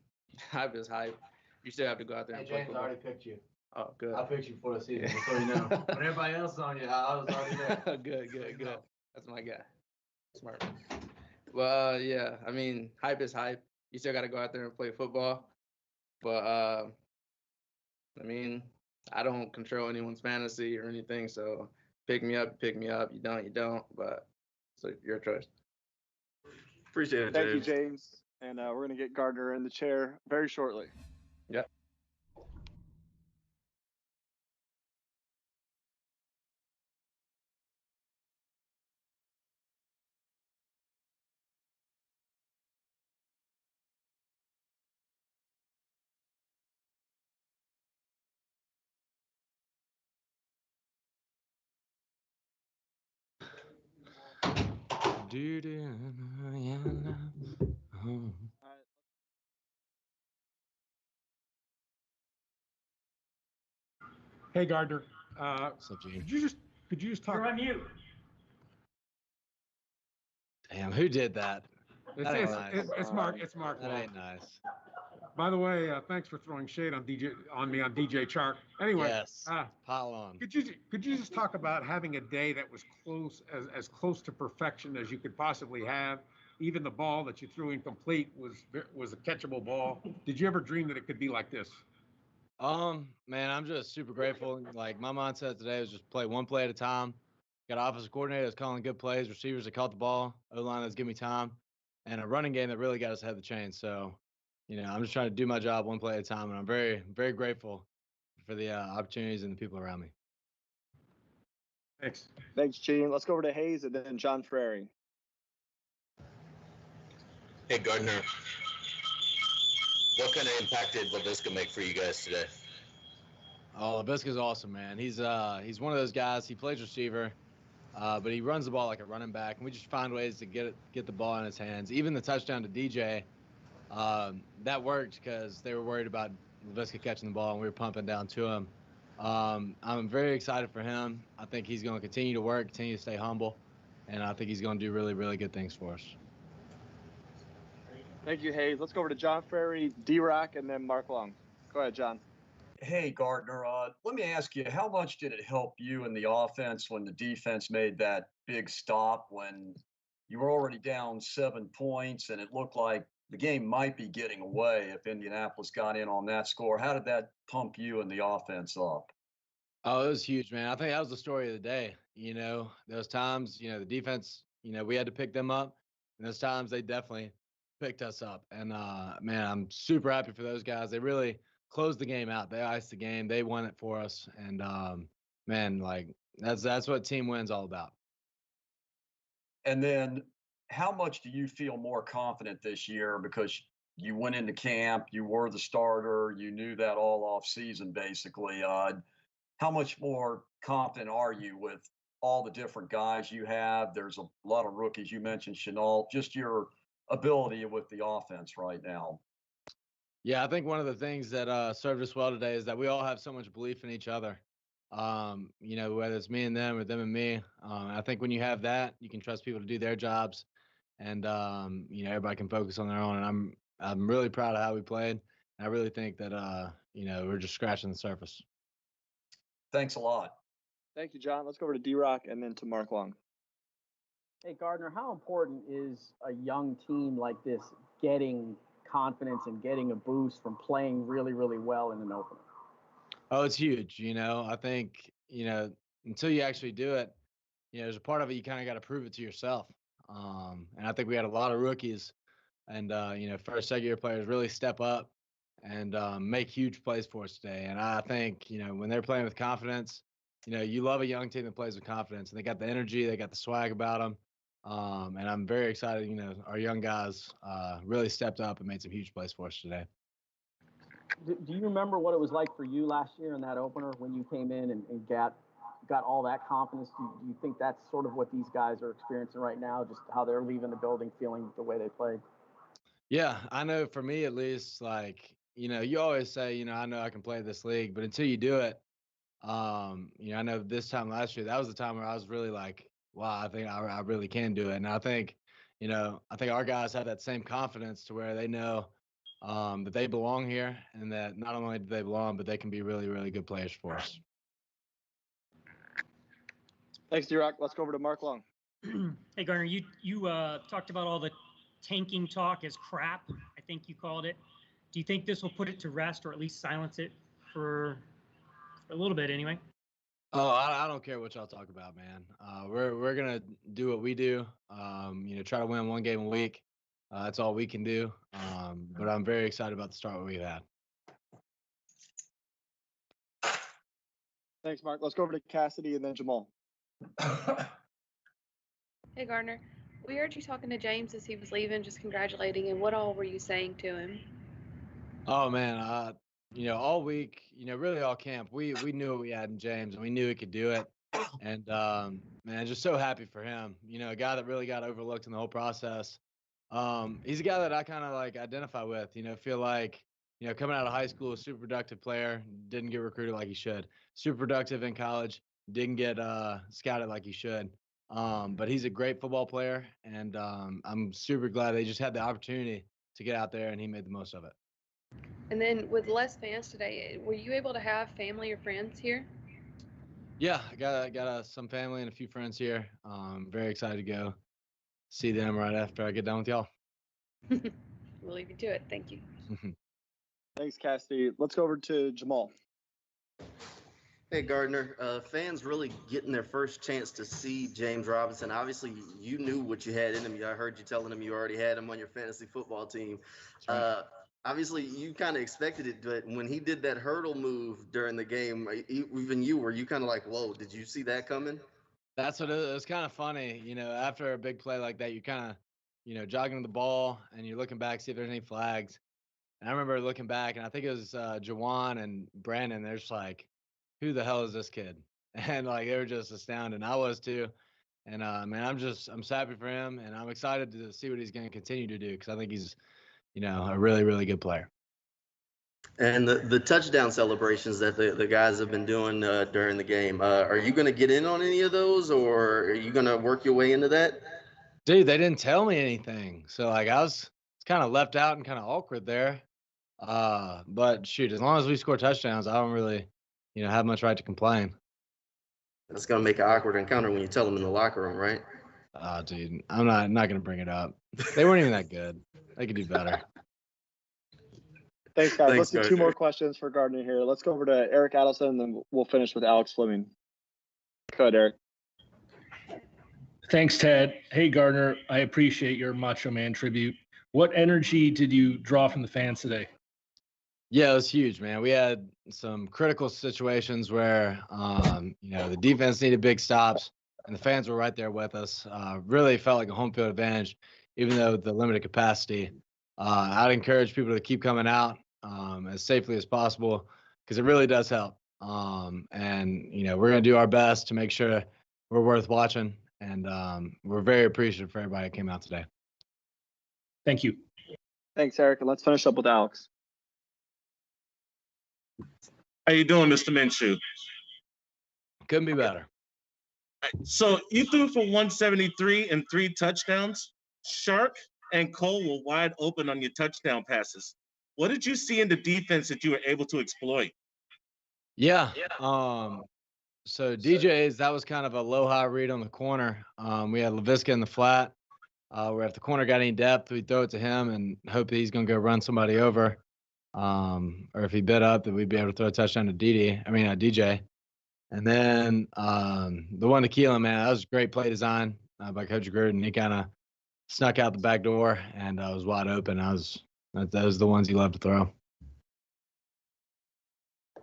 hype is hype. You still have to go out there and play
James, I
football.
already picked you.
Oh, good.
I picked you for the season, just so you know. When everybody else is on you, I was already there.
Good. That's my guy. Smart. Well, yeah, I mean, hype is hype. You still got to go out there and play football. But, I mean, I don't control anyone's fantasy or anything, so pick me up. You don't. But so your choice.
Appreciate it,
Thank you, James. And we're going to get Gardner in the chair very shortly.
Yep.
Hey, Gardner. Could you just talk?
You're on mute.
Damn, who did that? That ain't nice.
It's Mark.
That ain't nice.
By the way, thanks for throwing shade on me on DJ Chark. Anyway,
Yes. Pile on.
could you just talk about having a day that was as close to perfection as you could possibly have? Even the ball that you threw incomplete was a catchable ball. Did you ever dream that it could be like this?
Man, I'm just super grateful. Like, my mindset today was just play one play at a time. Got an offensive coordinator that's calling good plays, receivers that caught the ball, O-line that's giving me time, and a running game that really got us ahead of the chain. So, I'm just trying to do my job one play at a time, and I'm very, very grateful for the opportunities and the people around me.
Thanks, Gene. Let's go over to Hayes and then John Frary.
Hey, Gardner. What kind of impact did LaVisca make for you guys today?
Oh, LaVisca's awesome, man. He's one of those guys. He plays receiver, but he runs the ball like a running back, and we just find ways to get the ball in his hands. Even the touchdown to DJ, that worked because they were worried about LaVisca catching the ball, and we were pumping down to him. I'm very excited for him. I think he's going to continue to work, continue to stay humble, and I think he's going to do really, really good things for us.
Thank you, Hayes. Let's go over to John Frary, D-Rock, and then Mark Long. Go ahead, John.
Hey, Gardner, let me ask you, how much did it help you in the offense when the defense made that big stop when you were already down 7 points and it looked like the game might be getting away if Indianapolis got in on that score? How did that pump you and the offense up?
Oh, it was huge, man. I think that was the story of the day. Those times, the defense, we had to pick them up. And those times they definitely picked us up. And, man, I'm super happy for those guys. They really closed the game out. They iced the game. They won it for us. And, man, like, That's what team win's all about.
And then how much do you feel more confident this year because you went into camp, you were the starter, you knew that all off season basically. How much more confident are you with all the different guys you have? There's a lot of rookies. You mentioned Chenault, just your ability with the offense right now.
Yeah, I think one of the things that served us well today is that we all have so much belief in each other. Whether it's me and them or them and me. I think when you have that, you can trust people to do their jobs, and everybody can focus on their own. And I'm really proud of how we played. I really think that we're just scratching the surface.
Thanks a lot.
Thank you, John. Let's go over to D-Rock and then to Mark Long.
Hey, Gardner, how important is a young team like this getting confidence and getting a boost from playing really, really well in an opener?
Oh, it's huge. I think, until you actually do it, there's a part of it you kind of got to prove it to yourself. And I think we had a lot of rookies and, first, second-year players really step up and make huge plays for us today. And I think, when they're playing with confidence, you love a young team that plays with confidence. And they got the energy, they got the swag about them. And I'm very excited, our young guys really stepped up and made some huge plays for us today.
Do you remember what it was like for you last year in that opener when you came in and got all that confidence? Do you think that's sort of what these guys are experiencing right now, just how they're leaving the building feeling the way they played?
Yeah, I know for me at least, you always say, I know I can play this league, but until you do it, I know this time last year, that was the time where I was really like, wow, I think I really can do it. And I think our guys have that same confidence to where they know that they belong here and that not only do they belong, but they can be really, really good players for us.
Thanks, D-Rock. Let's go over to Mark Long.
Hey, Gardner, you talked about all the tanking talk as crap, I think you called it. Do you think this will put it to rest or at least silence it for a little bit anyway?
Oh, I don't care what y'all talk about, man. We're gonna do what we do. Try to win one game a week. That's all we can do. But I'm very excited about the start we've had.
Thanks, Mark. Let's go over to Cassidy and then Jamal.
Hey, Gardner. We heard you talking to James as he was leaving, just congratulating him. What all were you saying to him?
Oh man, all week, really all camp, we knew what we had in James and we knew he could do it. And man, just so happy for him. A guy that really got overlooked in the whole process. He's a guy that I kind of identify with. Feel like coming out of high school, a super productive player, didn't get recruited like he should. Super productive in college, didn't get scouted like he should. But he's a great football player, and I'm super glad they just had the opportunity to get out there and he made the most of it.
And then with less fans today, were you able to have family or friends here?
Yeah, I got some family and a few friends here. Very excited to go see them right after I get done with y'all.
We'll leave you to it. Thank you.
Thanks, Cassidy. Let's go over to Jamal.
Hey, Gardner, fans really getting their first chance to see James Robinson. Obviously, you knew what you had in him. I heard you telling him you already had him on your fantasy football team.
Right.
Obviously, you kind of expected it, but when he did that hurdle move during the game, even you, were you kind of like, whoa, did you see that coming?
That's what it was. Kind of funny, after a big play like that, you kind of, jogging the ball and you're looking back, see if there's any flags. And I remember looking back, and I think it was Jawan and Brandon. They're just like, who the hell is this kid? And they were just astounded. I was too. And man, I'm so happy for him, and I'm excited to see what he's going to continue to do because I think he's, a really, really good player.
And the touchdown celebrations that the guys have been doing during the game, are you going to get in on any of those, or are you going to work your way into that?
Dude, they didn't tell me anything. So I was kind of left out and kind of awkward there. But shoot, as long as we score touchdowns, I don't really, have much right to complain.
That's going to make an awkward encounter when you tell them in the locker room, right?
Dude, I'm not going to bring it up. They weren't even that good. They could do better.
Thanks, guys. Let's do two more questions for Gardner here. Let's go over to Eric Adelson, and then we'll finish with Alex Fleming. Go ahead, Eric.
Thanks, Ted. Hey, Gardner, I appreciate your Macho Man tribute. What energy did you draw from the fans today?
Yeah, it was huge, man. We had some critical situations where, the defense needed big stops, and the fans were right there with us. Really felt like a home field advantage, even though the limited capacity. I'd encourage people to keep coming out as safely as possible because it really does help. We're going to do our best to make sure we're worth watching, and we're very appreciative for everybody that came out today.
Thank you.
Thanks, Eric. And let's finish up with Alex.
How you doing, Mr. Minshew?
Couldn't be better.
So you threw for 173 and 3 touchdowns. Shark and Cole were wide open on your touchdown passes. What did you see in the defense that you were able to exploit?
Yeah. So DJ's, that was kind of a low-high read on the corner. We had LaVisca in the flat. Where if the corner got any depth, we'd throw it to him and hope that he's going to go run somebody over. Or if he bid up, that we'd be able to throw a touchdown to DJ. And then the one to Keelan, man, that was a great play design by Coach Gruden. He kind of snuck out the back door and was wide open. Those are the ones he loved to throw.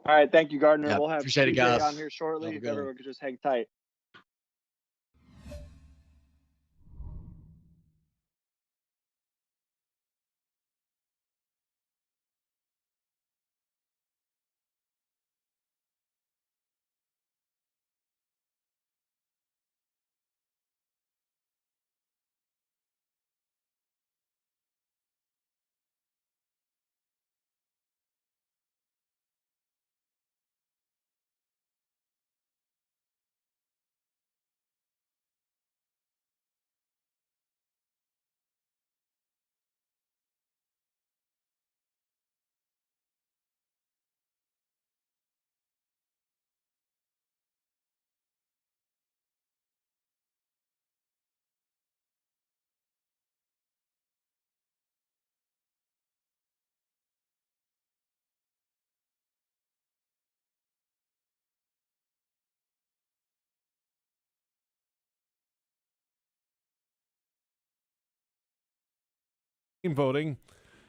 All right, thank you, Gardner.
Yeah,
we'll have
appreciate it,
CJ
guys.
on here shortly. If everyone could just hang tight.
Voting.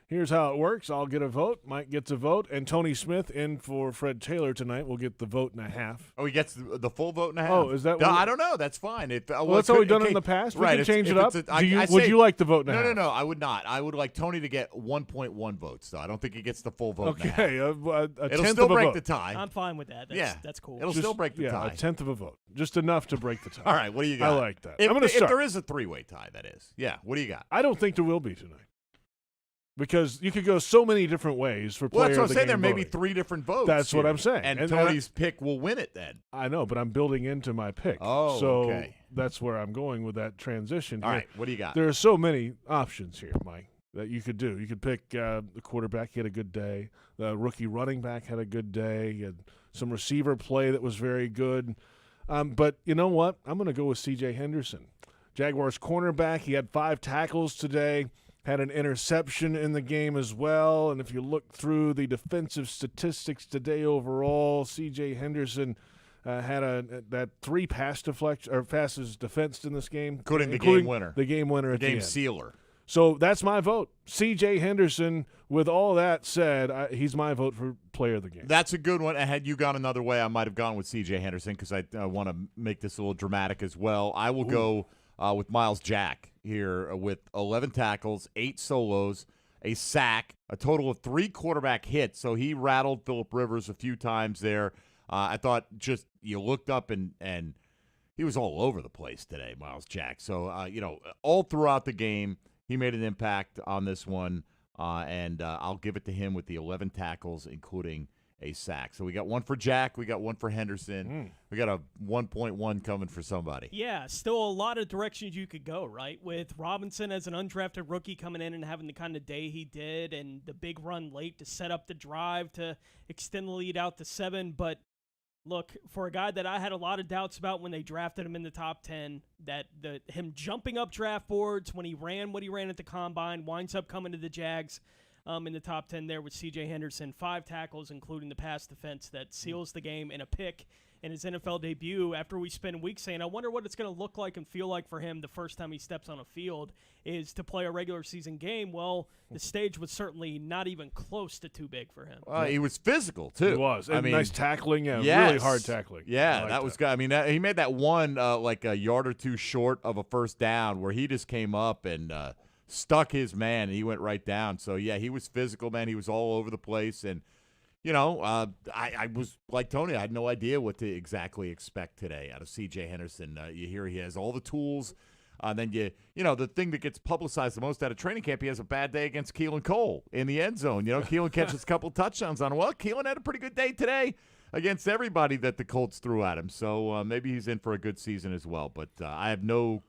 Here's how it works. I'll get a vote. Mike gets a vote. And Tony Smith in for Fred Taylor tonight will get the vote and a half.
Oh, he gets the full vote and a half?
Oh, is that
No,
what
I don't know. That's fine.
Well, that's how we've done it in the past. We can change it up. Would you like the vote and a half?
No, I would not. I would like Tony to get 1.1 votes, though. I don't think he gets the full vote and a half.
Okay,
It'll still break the tie.
I'm fine with that. That's cool.
It'll still break the tie.
A tenth of a vote. Just enough to break the tie.
All right, what do you got?
I like that. I'm going to start.
If there is a three-way tie, that is. Yeah, what do you got?
I don't think there will be tonight. Because you could go so many different ways for player
Well, that's what I'm
of the
saying.
game
There may be
voting.
3 different votes.
That's what
here.
I'm saying.
And Tony's pick will win it then.
I know, but I'm building into my pick.
Oh,
so
okay.
That's where I'm going with that transition.
All right, what do you got?
There are so many options here, Mike, that you could do. You could pick the quarterback. He had a good day. The rookie running back had a good day. He had some receiver play that was very good. But you know what? I'm going to go with C.J. Henderson. Jaguars cornerback. He had 5 tackles today. Had an interception in the game as well. And if you look through the defensive statistics today overall, C.J. Henderson had that 3 pass deflection or passes defensed in this game,
including the game winner.
The game winner at the
game
end.
sealer.
So that's my vote. C.J. Henderson. With all that said, he's my vote for player of the game.
That's a good one. Had you gone another way, I might have gone with C.J. Henderson because I want to make this a little dramatic as well. I will go with Miles Jack here with 11 tackles, 8 solos, a sack, a total of 3 quarterback hits. So he rattled Phillip Rivers a few times there. I thought just you looked up and he was all over the place today, Miles Jack. So, all throughout the game, he made an impact on this one, and I'll give it to him with the 11 tackles, including a sack. So we got one for Jack. We got one for Henderson. We got a 1.1 coming for somebody.
Yeah, still a lot of directions you could go, right? With Robinson as an undrafted rookie coming in and having the kind of day he did and the big run late to set up the drive to extend the lead out to 7. But look, for a guy that I had a lot of doubts about when they drafted him in the top 10, that him jumping up draft boards when he ran what he ran at the Combine, winds up coming to the Jags in the top 10 there with C.J. Henderson, 5 tackles, including the pass defense that seals the game, and a pick in his NFL debut, after we spend weeks saying, I wonder what it's going to look like and feel like for him the first time he steps on a field is to play a regular season game. Well, the stage was certainly not even close to too big for him.
He was physical, too.
He was.
I
And
mean,
nice tackling, really hard tackling.
Yeah,
I
that was good. I mean, he made that one like a yard or two short of a first down where he just came up and stuck his man, and he went right down. So, yeah, he was physical, man. He was all over the place. And, I was like Tony. I had no idea what to exactly expect today out of C.J. Henderson. You hear he has all the tools. Then the thing that gets publicized the most out of training camp, he has a bad day against Keelan Cole in the end zone. Keelan catches a couple touchdowns on him. Well, Keelan had a pretty good day today against everybody that the Colts threw at him. So maybe he's in for a good season as well. But I have no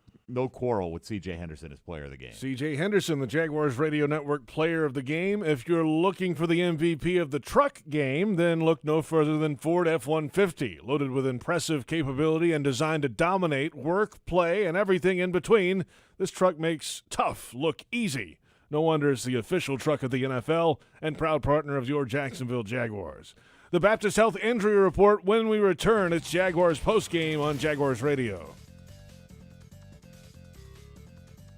quarrel with C.J. Henderson as player of the game.
C.J. Henderson, the Jaguars Radio Network player of the game. If you're looking for the MVP of the truck game, then look no further than Ford F-150. Loaded with impressive capability and designed to dominate work, play, and everything in between, this truck makes tough look easy. No wonder it's the official truck of the NFL and proud partner of your Jacksonville Jaguars. The Baptist Health Injury Report when we return. It's Jaguars Postgame on Jaguars Radio.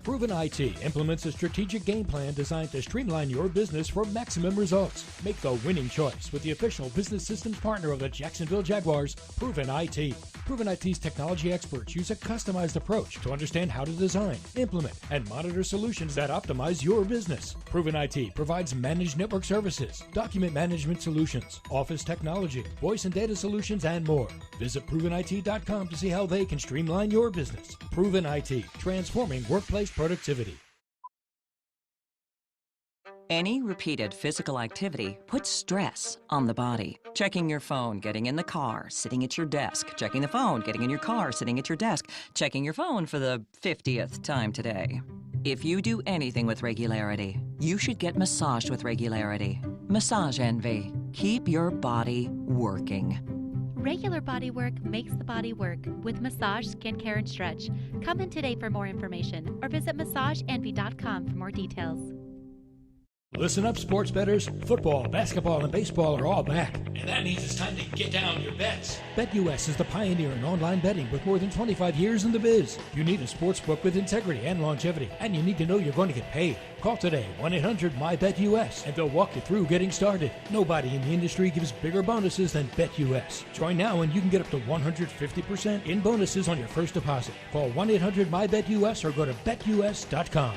Proven IT implements a strategic game plan designed to streamline your business for maximum results. Make the winning choice with the official business systems partner of the Jacksonville Jaguars, Proven IT. Proven IT's technology experts use a customized approach to understand how to design, implement, and monitor solutions that optimize your business. Proven IT provides managed network services, document management solutions, office technology, voice and data solutions, and more. Visit ProvenIT.com to see how they can streamline your business. Proven IT, transforming workplace productivity.
Any repeated physical activity puts stress on the body. Checking your phone, getting in the car, sitting at your desk. Checking the phone, getting in your car, sitting at your desk. Checking your phone for the 50th time today. If you do anything with regularity, you should get massaged with regularity. Massage Envy. Keep your body working.
Regular body work makes the body work with massage, skincare, and stretch. Come in today for more information or visit massageenvy.com for more details.
Listen up, sports bettors. Football, basketball, and baseball are all back. And that means it's time to get down your bets. BetUS is the pioneer in online betting with more than 25 years in the biz. You need a sports book with integrity and longevity, and you need to know you're going to get paid. Call today, 1-800-MY-BET-US, and they'll walk you through getting started. Nobody in the industry gives bigger bonuses than BetUS. Join now and you can get up to 150% in bonuses on your first deposit. Call 1-800-MY-BET-US or go to betus.com.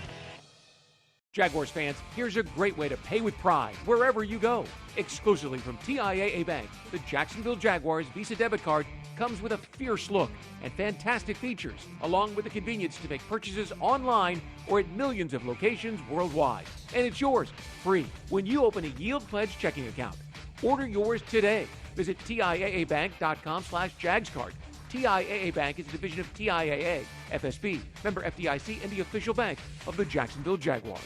Jaguars fans, here's a great way to pay with pride wherever you go. Exclusively from TIAA Bank, the Jacksonville Jaguars Visa debit card comes with a fierce look and fantastic features, along with the convenience to make purchases online or at millions of locations worldwide. And it's yours, free, when you open a Yield Pledge checking account. Order yours today. Visit TIAABank.com/JagsCard. TIAA Bank is a division of TIAA, FSB, member FDIC, and the official bank of the Jacksonville Jaguars.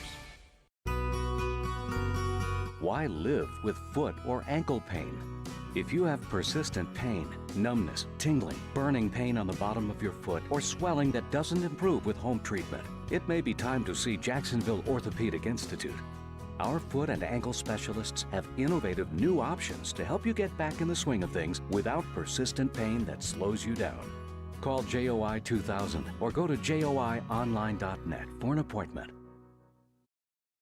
Why live with foot or ankle pain? If you have persistent pain, numbness, tingling, burning pain on the bottom of your foot, or swelling that doesn't improve with home treatment, it may be time to see Jacksonville Orthopedic Institute. Our foot and ankle specialists have innovative new options to help you get back in the swing of things without persistent pain that slows you down. Call JOI 2000 or go to joionline.net for an appointment.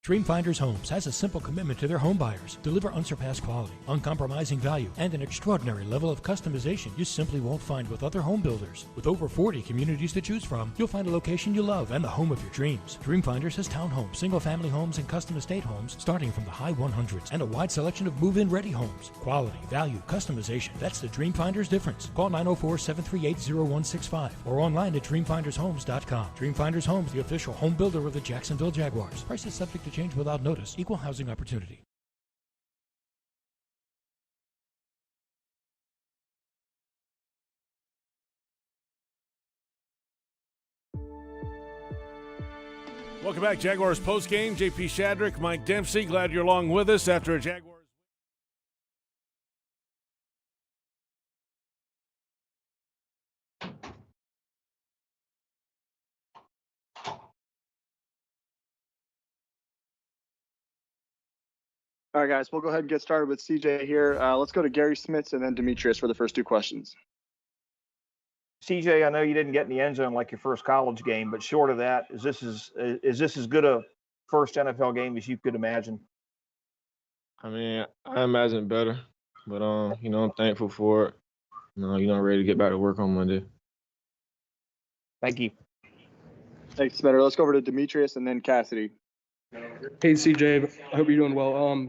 Dreamfinders Homes has a simple commitment to their home buyers. Deliver unsurpassed quality, uncompromising value, and an extraordinary level of customization you simply won't find with other home builders. With over 40 communities to choose from, you'll find a location you love and the home of your dreams. Dreamfinders has townhomes, single-family homes, and custom estate homes starting from the high 100s and a wide selection of move-in ready homes. Quality, value, customization. That's the Dreamfinders difference. Call 904-738-0165 or online at dreamfindershomes.com. Dreamfinders Homes, the official home builder of the Jacksonville Jaguars. Prices subject to change without notice. Equal housing opportunity.
Welcome back, Jaguars postgame. JP Shadrick, Mike Dempsey. Glad you're along with us after a Jaguars.
All right, guys, we'll go ahead and get started with CJ here. Let's go to Gary Smits and then Demetrius for the first two questions.
CJ, I know you didn't get in the end zone like your first college game, but short of that, is this as good a first NFL game as you could imagine?
I mean, I imagine better, but I'm thankful for it. I'm ready to get back to work on Monday.
Thank you.
Thanks, Better. Let's go over to Demetrius and then Cassidy.
Hey, CJ, I hope you're doing well.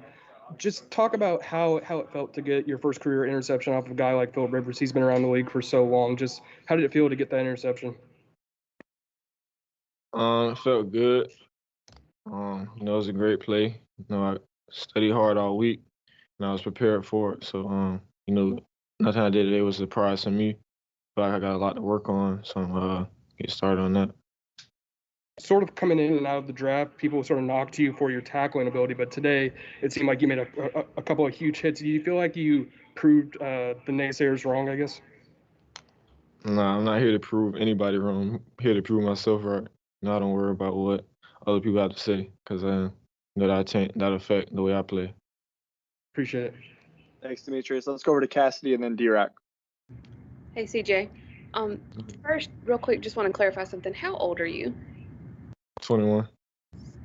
Just talk about how it felt to get your first career interception off of a guy like Philip Rivers. He's been around the league for so long. Just how did it feel to get that interception?
It felt good. It was a great play. I studied hard all week, and I was prepared for it. So, nothing I did today was a surprise to me. But I got a lot to work on, so I'm get started on that.
Sort of coming in and out of the draft, people sort of knocked you for your tackling ability, but today it seemed like you made a couple of huge hits. Do you feel like you proved the naysayers wrong, I guess?
No, I'm not here to prove anybody wrong. I'm here to prove myself right. I don't worry about what other people have to say, because that affect the way I play.
Appreciate it.
Thanks, Demetrius. Let's go over to Cassidy and then D-Rock.
Hey, CJ. First, real quick, just want to clarify something. How old are you?
21.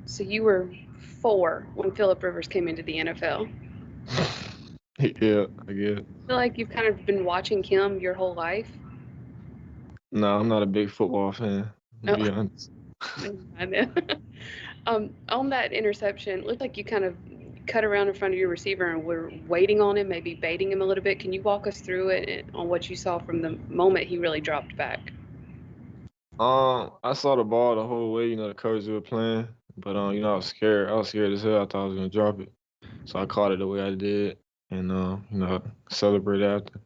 So you were 4 when Philip Rivers came into the NFL.
Yeah, I get it.
I feel like you've kind of been watching him your whole life.
No, I'm not a big football fan, to be honest.
I know. On that interception, it looked like you kind of cut around in front of your receiver and were waiting on him, maybe baiting him a little bit. Can you walk us through it on what you saw from the moment he really dropped back?
I saw the ball the whole way, the coverage we were playing, but I was scared. I was scared as hell. I thought I was gonna drop it, so I caught it the way I did, and celebrated after.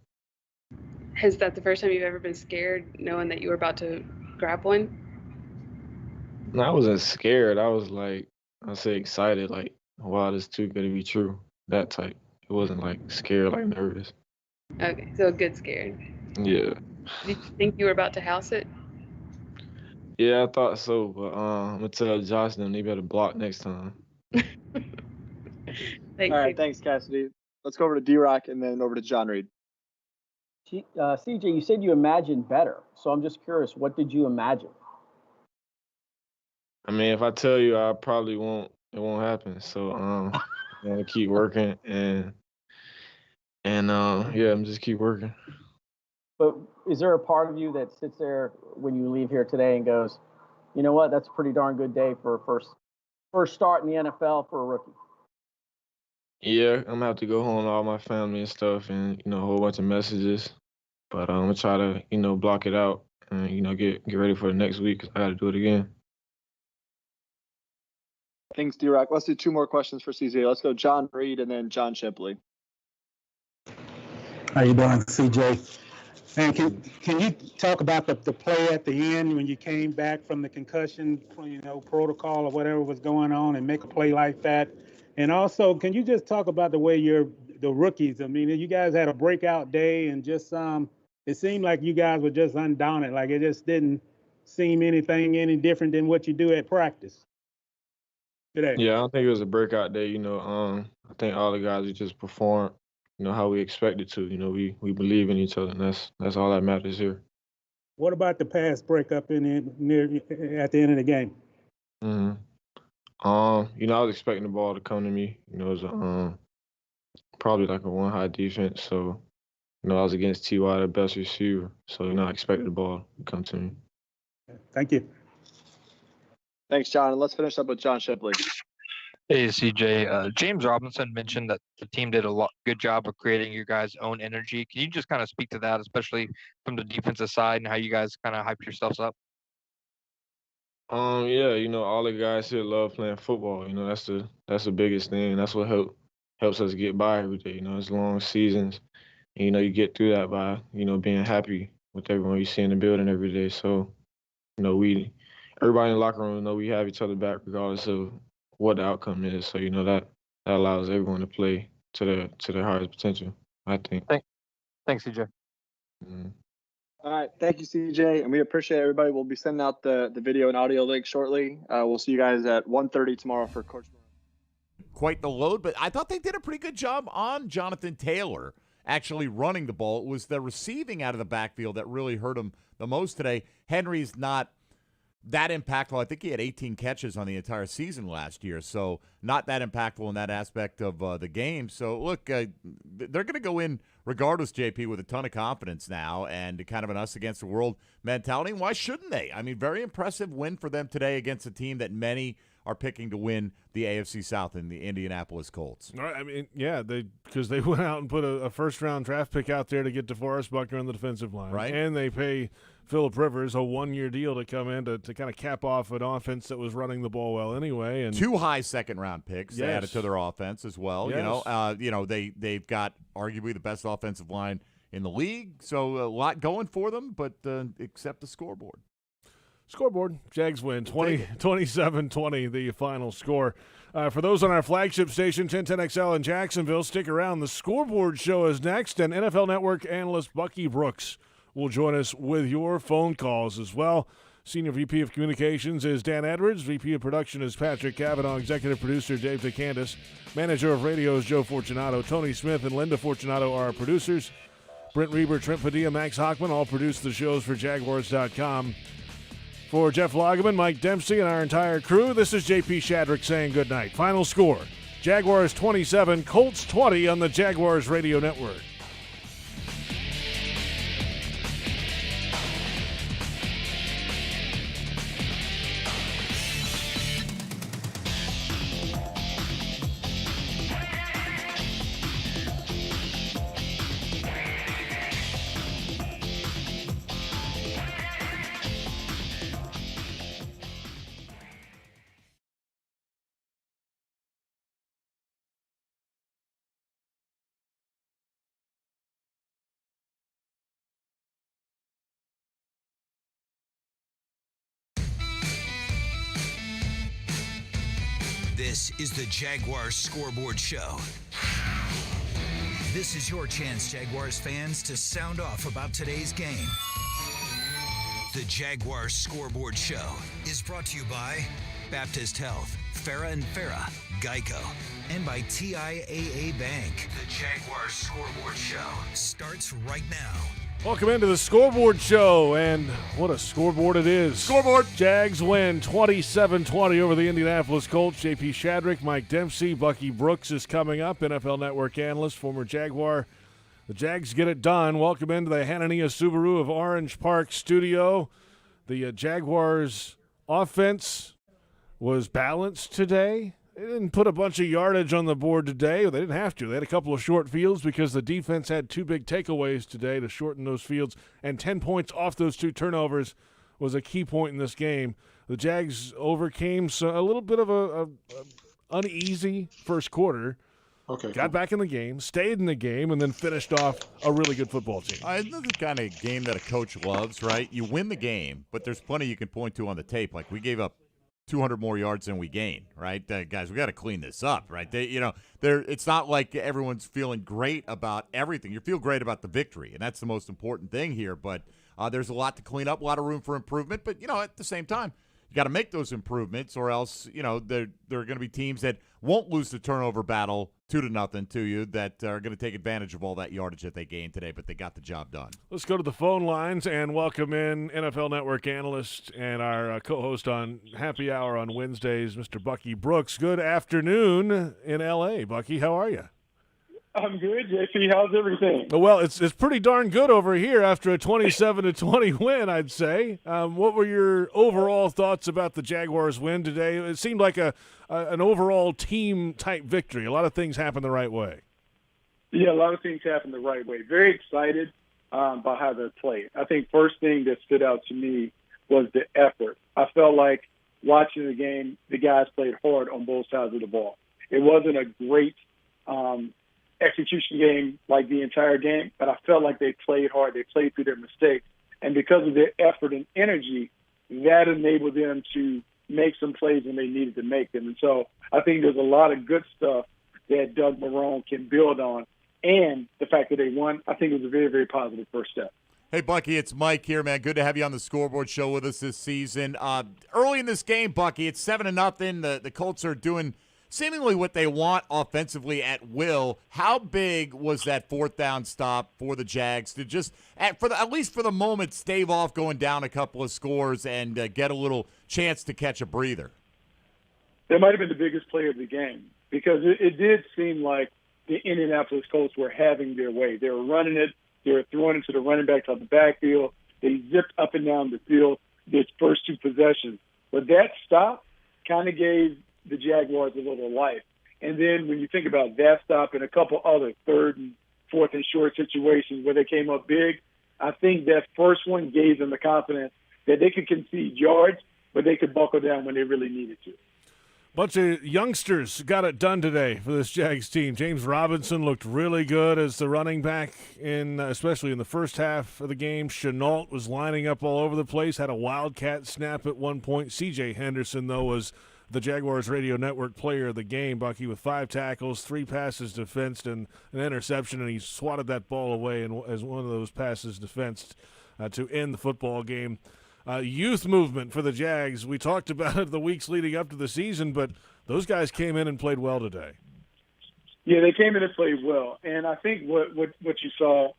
Is that the first time you've ever been scared, knowing that you were about to grab one?
No, I wasn't scared. I was excited, like, wow, this is too good to be true. That type. It wasn't like scared, like nervous.
Okay, so a good scared.
Yeah.
Did you think you were about to house it?
Yeah, I thought so, but I'm gonna tell Josh them they better block next time.
Thank
All right, thanks, Cassidy. Let's go over to D-Rock and then over to John Reed.
CJ, you said you imagined better. So I'm just curious, what did you imagine?
I mean, if I tell you, I probably won't. It won't happen. So I'm gonna keep working and I'm just keep working.
But is there a part of you that sits there when you leave here today and goes, you know what, that's a pretty darn good day for a first start in the NFL for a rookie?
Yeah, I'm gonna have to go home to all my family and stuff, and a whole bunch of messages. But I'm gonna try to block it out and get ready for the next week, 'cause I got to do it again.
Thanks, D-Rock. Let's do 2 more questions for CJ. Let's go John Reed and then John Shipley.
How you doing, CJ? And can you talk about the play at the end when you came back from the concussion, protocol or whatever was going on, and make a play like that? And also, can you just talk about the way the rookies? I mean, you guys had a breakout day, and just it seemed like you guys were just undaunted. Like, it just didn't seem any different than what you do at practice today.
Yeah, I don't think it was a breakout day. I think all the guys just performed, how we expected to. We believe in each other, and that's all that matters here.
What about the pass breakup at the end of the game?
Mm-hmm. I was expecting the ball to come to me. It was probably like a one-high defense, so I was against T.Y., the best receiver, so I expected the ball to come to me.
Thank you.
Thanks, John. And let's finish up with John Shipley.
Hey, CJ. James Robinson mentioned that the team did a good job of creating your guys' own energy. Can you just kind of speak to that, especially from the defensive side, and how you guys kind of hyped yourselves up?
Yeah, all the guys here love playing football. That's the biggest thing. That's what helps us get by every day. It's long seasons, and you get through that by being happy with everyone you see in the building every day. So, everybody in the locker room we have each other back regardless of what the outcome is. So that allows everyone to play to their highest potential, I think.
Thanks, CJ.
Mm-hmm.
All right, thank you, CJ, and we appreciate everybody. We'll be sending out the video and audio link shortly. We'll see you guys at 1:30 tomorrow for Coach Marrone.
Quite the load, but I thought they did a pretty good job on Jonathan Taylor. actually running the ball. It was the receiving out of the backfield that really hurt him the most today. Henry's not that impactful. I think he had 18 catches on the entire season last year, so not that impactful in that aspect of the game. So, look, they're going to go in regardless, JP, with a ton of confidence now and kind of an us-against-the-world mentality. And why shouldn't they? I mean, very impressive win for them today against a team that many are picking to win the AFC South in the Indianapolis Colts.
All right, I mean, yeah, because they went out and put a first-round draft pick out there to get DeForest Buckner on the defensive line.
Right.
And they pay Phillip Rivers a one-year deal to come in to kind of cap off an offense that was running the ball well anyway. And
2 high second-round picks they
Yes.
added to their offense as well.
Yes.
They've got arguably the best offensive line in the league, so a lot going for them, but except the scoreboard.
Scoreboard, Jags win 27-20, the final score. For those on our flagship station, 1010XL in Jacksonville, stick around. The Scoreboard Show is next, and NFL Network analyst Bucky Brooks will join us with your phone calls as well. Senior VP of Communications is Dan Edwards. VP of Production is Patrick Cavanaugh. Executive Producer Dave DeCandis. Manager of Radio is Joe Fortunato. Tony Smith and Linda Fortunato are our producers. Brent Reber, Trent Padilla, Max Hockman all produce the shows for Jaguars.com. For Jeff Lageman, Mike Dempsey, and our entire crew, this is JP Shadrick saying good night. Final score, Jaguars 27, Colts 20 on the Jaguars Radio Network.
This is the Jaguars Scoreboard Show. This is your chance, Jaguars fans, to sound off about today's game. The Jaguars Scoreboard Show is brought to you by Baptist Health, Farah and Farah, Geico, and by TIAA Bank. The Jaguars Scoreboard Show starts right now.
Welcome into the Scoreboard Show, and what a scoreboard it is.
Scoreboard!
Jags win 27-20 over the Indianapolis Colts. JP Shadrick, Mike Dempsey, Bucky Brooks is coming up, NFL Network analyst, former Jaguar. The Jags get it done. Welcome into the Hanania Subaru of Orange Park studio. The Jaguars' offense was balanced today. They didn't put a bunch of yardage on the board today. They didn't have to. They had a couple of short fields because the defense had 2 big takeaways today to shorten those fields, and 10 points off those 2 turnovers was a key point in this game. The Jags overcame a little bit of a uneasy first quarter. Got back in the game, stayed in the game, and then finished off a really good football team.
This is the kind of game that a coach loves, right? You win the game, but there's plenty you can point to on the tape. Like, we gave up 200 more yards than we gained, right? Guys, we got to clean this up, right? It's not like everyone's feeling great about everything. You feel great about the victory, and that's the most important thing here. But there's a lot to clean up, a lot of room for improvement. But, at the same time, you got to make those improvements, or else, there are going to be teams that won't lose the turnover battle 2-0 to you that are going to take advantage of all that yardage that they gained today, but they got the job done.
Let's go to the phone lines and welcome in NFL Network analyst and our co-host on Happy Hour on Wednesdays, Mr. Bucky Brooks. Good afternoon in L.A. Bucky, how are you?
I'm good, JP. How's everything?
Well, it's pretty darn good over here after a 27-20 win, I'd say. What were your overall thoughts about the Jaguars' win today? It seemed like an overall team-type victory. A lot of things happened the right way.
Yeah, a lot of things happened the right way. Very excited about how they played. I think first thing that stood out to me was the effort. I felt like watching the game, the guys played hard on both sides of the ball. It wasn't a great execution game like the entire game, but I felt like they played hard. They played through their mistakes. And because of their effort and energy, that enabled them to make some plays when they needed to make them. And so I think there's a lot of good stuff that Doug Marrone can build on. And the fact that they won, I think it was a very, very positive first step.
Hey, Bucky, it's Mike here, man. Good to have you on the Scoreboard Show with us this season. Early in this game, Bucky, it's 7-0. The Colts are doing seemingly what they want offensively at will. How big was that fourth down stop for the Jags to just, at least for the moment, stave off going down a couple of scores and get a little chance to catch a breather?
That might have been the biggest play of the game because it did seem like the Indianapolis Colts were having their way. They were running it. They were throwing it to the running backs on the backfield. They zipped up and down the field their first two possessions. But that stop kind of gave the Jaguars a little life. And then when you think about that stop and a couple other third and fourth and short situations where they came up big, I think that first one gave them the confidence that they could concede yards, but they could buckle down when they really needed to.
Bunch of youngsters got it done today for this Jags team. James Robinson looked really good as the running back, especially in the first half of the game. Chenault was lining up all over the place, had a wildcat snap at one point. C.J. Henderson, though, was the Jaguars Radio Network player of the game, Bucky, with 5 tackles, 3 passes defensed, and an interception, and he swatted that ball away as one of those passes defensed to end the football game. Youth movement for the Jags. We talked about it the weeks leading up to the season, but those guys came in and played well today.
Yeah, they came in and played well. And I think what you saw,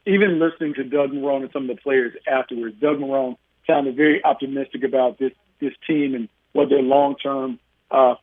even listening to Doug Marrone and some of the players afterwards, Doug Marrone sounded very optimistic about this team and what their long-term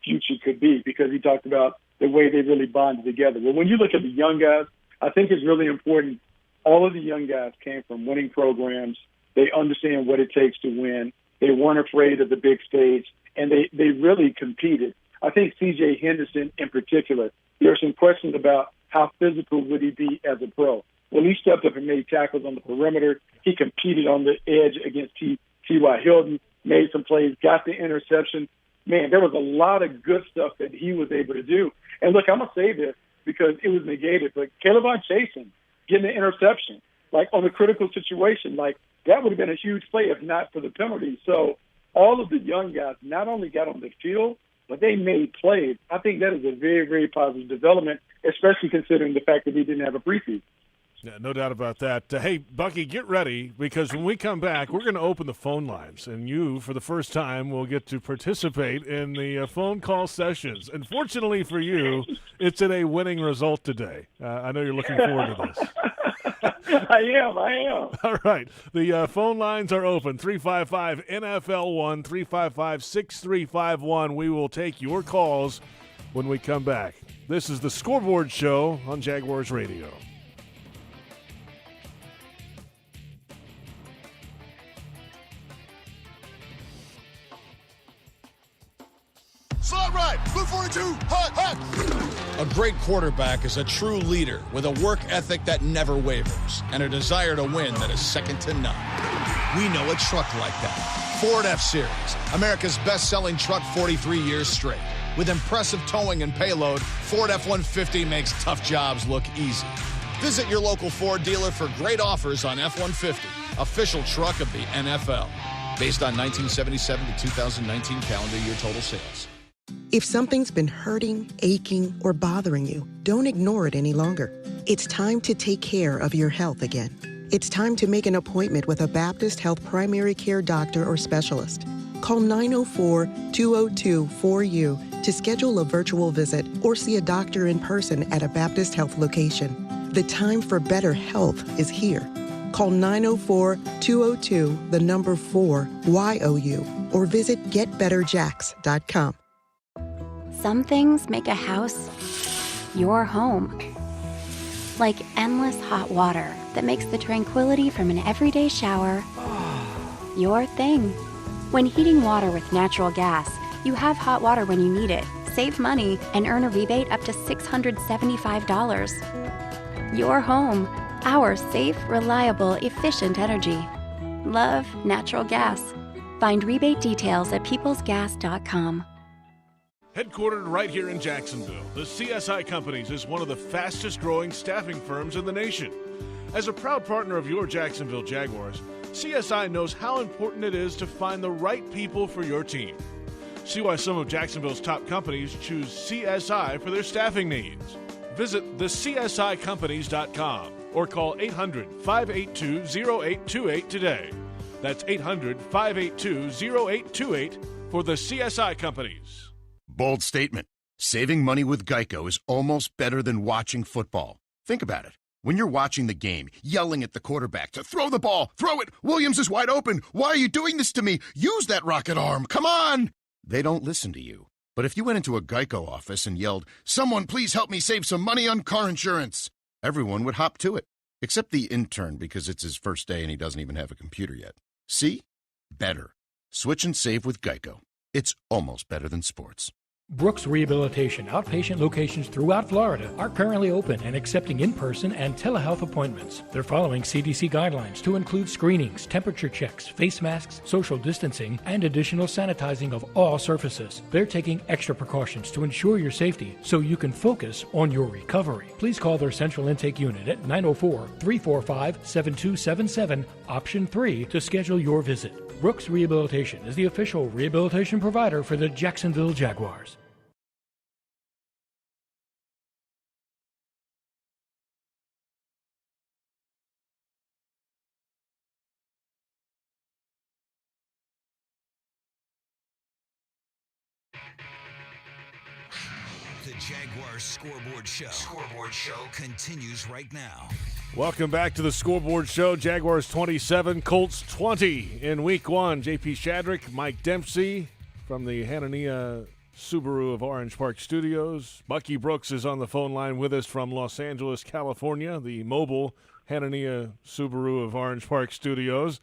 future could be because he talked about the way they really bonded together. Well, when you look at the young guys, I think it's really important. All of the young guys came from winning programs. They understand what it takes to win. They weren't afraid of the big stage, and they really competed. I think C.J. Henderson in particular, there are some questions about how physical would he be as a pro. Well, he stepped up and made tackles on the perimeter. He competed on the edge against T.Y. Hilton, made some plays, got the interception. Man, there was a lot of good stuff that he was able to do. And look, I'm going to say this because it was negated, but Caleb Chasen getting the interception, like on a critical situation, like that would have been a huge play if not for the penalty. So all of the young guys not only got on the field, but they made plays. I think that is a very, very positive development, especially considering the fact that he didn't have a preseason.
Yeah, no doubt about that. Hey, Bucky, get ready because when we come back, we're going to open the phone lines, and you, for the first time, will get to participate in the phone call sessions. And fortunately for you, it's in a winning result today. I know you're looking forward to this.
I am.
All right. The phone lines are open, 355-NFL1, 355-6351. We will take your calls when we come back. This is the Scoreboard Show on Jaguars Radio.
Slot right, blue 42, hot. A great quarterback is a true leader with a work ethic that never wavers and a desire to win that is second to none. We know a truck like that. Ford F-Series, America's best-selling truck 43 years straight. With impressive towing and payload, Ford F-150 makes tough jobs look easy. Visit your local Ford dealer for great offers on F-150, official truck of the NFL. Based on 1977 to 2019 calendar year total sales.
If something's been hurting, aching, or bothering you, don't ignore it any longer. It's time to take care of your health again. It's time to make an appointment with a Baptist Health primary care doctor or specialist. Call 904-202-4U to schedule a virtual visit or see a doctor in person at a Baptist Health location. The time for better health is here. Call 904-202-4YOU or visit getbetterjacks.com.
Some things make a house your home. Like endless hot water that makes the tranquility from an everyday shower your thing. When heating water with natural gas, you have hot water when you need it, save money, and earn a rebate up to $675. Your home. Our safe, reliable, efficient energy. Love natural gas. Find rebate details at peoplesgas.com.
Headquartered right here in Jacksonville, the CSI Companies is one of the fastest-growing staffing firms in the nation. As a proud partner of your Jacksonville Jaguars, CSI knows how important it is to find the right people for your team. See why some of Jacksonville's top companies choose CSI for their staffing needs. Visit thecsicompanies.com or call 800-582-0828 today. That's 800-582-0828 for the CSI Companies.
Bold statement.
Saving money with Geico is almost better than watching football. Think about it. When you're watching the game, yelling at the quarterback to throw the ball, throw it, Williams is wide open, why are you doing this to me? Use that rocket arm, come on! They don't listen to you. But if you went into a Geico office and yelled, someone please help me save some money on car insurance, everyone would hop to it. Except the intern, because it's his first day and he doesn't even have a computer yet. See? Better. Switch and save with Geico. It's almost better than sports.
Brooks Rehabilitation outpatient locations throughout Florida are currently open and accepting in-person and telehealth appointments. They're following CDC guidelines to include screenings, temperature checks, face masks, social distancing, and additional sanitizing of all surfaces. They're taking extra precautions to ensure your safety so you can focus on your recovery. Please call their central intake unit at 904-345-7277, option 3, to schedule your visit. Brooks Rehabilitation is the official rehabilitation provider for the Jacksonville Jaguars.
The Jaguars Scoreboard Show continues right now.
Welcome back to the Scoreboard Show. Jaguars 27, Colts 20 in Week 1. J.P. Shadrick, Mike Dempsey from the Hanania Subaru of Orange Park Studios. Bucky Brooks is on the phone line with us from Los Angeles, California, the mobile Hanania Subaru of Orange Park Studios.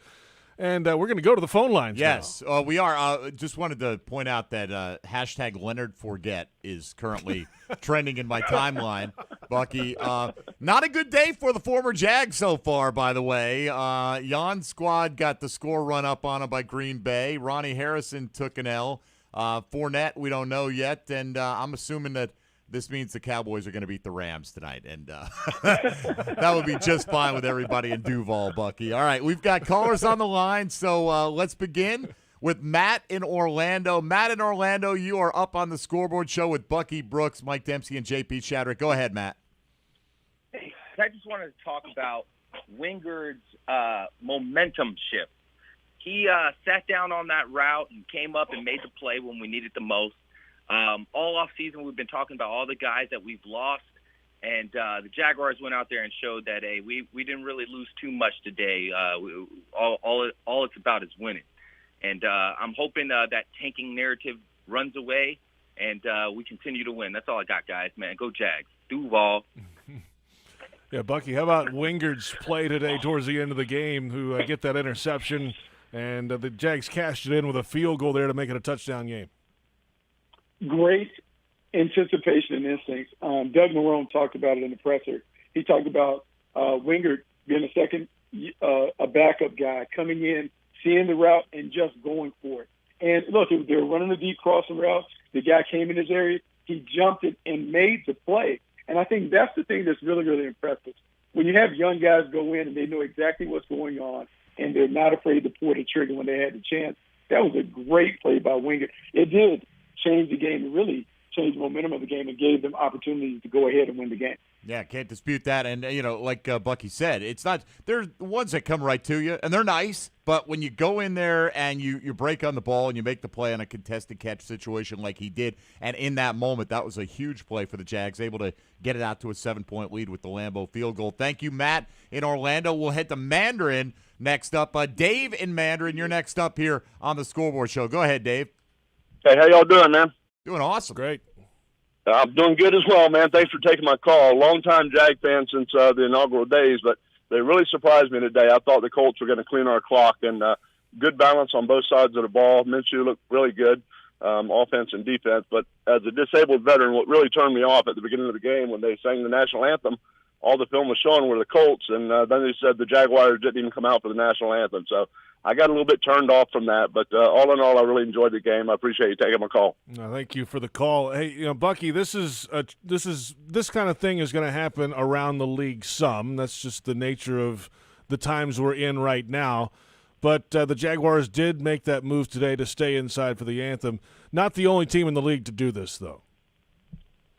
And we're going to go to the phone lines.
Yes, we are. Just wanted to point out that hashtag Leonard Forget is currently trending in my timeline, Bucky. Not a good day for the former Jag so far, by the way. Jan's squad got the score run up on him by Green Bay. Ronnie Harrison took an L. Fournette, we don't know yet, and I'm assuming that this means the Cowboys are going to beat the Rams tonight, and that would be just fine with everybody in Duval, Bucky. All right, we've got callers on the line, so let's begin with Matt in Orlando. Matt in Orlando, you are up on the Scoreboard Show with Bucky Brooks, Mike Dempsey, and J.P. Shadrick. Go ahead, Matt.
Hey, I just wanted to talk about Wingard's momentum shift. He sat down on that route and came up and made the play when we needed the most. All off season, we've been talking about all the guys that we've lost, and the Jaguars went out there and showed that we didn't really lose too much today. All it's about is winning, and I'm hoping that tanking narrative runs away, and we continue to win. That's all I got, guys. Man, go Jags. Duval.
Yeah, Bucky. How about Wingard's play today towards the end of the game? Who get that interception, and the Jags cashed it in with a field goal there to make it a touchdown game.
Great anticipation and instincts. Doug Marrone talked about it in the presser. He talked about Wingard being a backup guy, coming in, seeing the route, and just going for it. And look, they were running the deep crossing route. The guy came in his area. He jumped it and made the play. And I think that's the thing that's really, really impressive. When you have young guys go in and they know exactly what's going on and they're not afraid to pull the trigger when they had the chance, that was a great play by Wingard. It did change the game and really changed the momentum of the game and gave them opportunities to go ahead and win the game.
Yeah, can't dispute that. And, like Bucky said, it's not – there's ones that come right to you, and they're nice. But when you go in there and you break on the ball and you make the play on a contested catch situation like he did, and in that moment, that was a huge play for the Jags, able to get it out to a 7-point lead with the Lambeau field goal. Thank you, Matt in Orlando. We'll head to Mandarin next up. Dave in Mandarin, you're next up here on the Scoreboard Show. Go ahead, Dave.
Hey, how y'all doing, man?
Doing awesome.
Great.
I'm doing good as well, man. Thanks for taking my call. Long-time Jag fan since the inaugural days, but they really surprised me today. I thought the Colts were going to clean our clock, and good balance on both sides of the ball. Minshew looked really good, offense and defense. But as a disabled veteran, what really turned me off at the beginning of the game when they sang the national anthem, all the film was showing were the Colts, and then they said the Jaguars didn't even come out for the national anthem. So I got a little bit turned off from that, but all in all, I really enjoyed the game. I appreciate you taking my call.
No, thank you for the call. Hey, Bucky, this kind of thing is going to happen around the league some. That's just the nature of the times we're in right now. But the Jaguars did make that move today to stay inside for the anthem. Not the only team in the league to do this, though.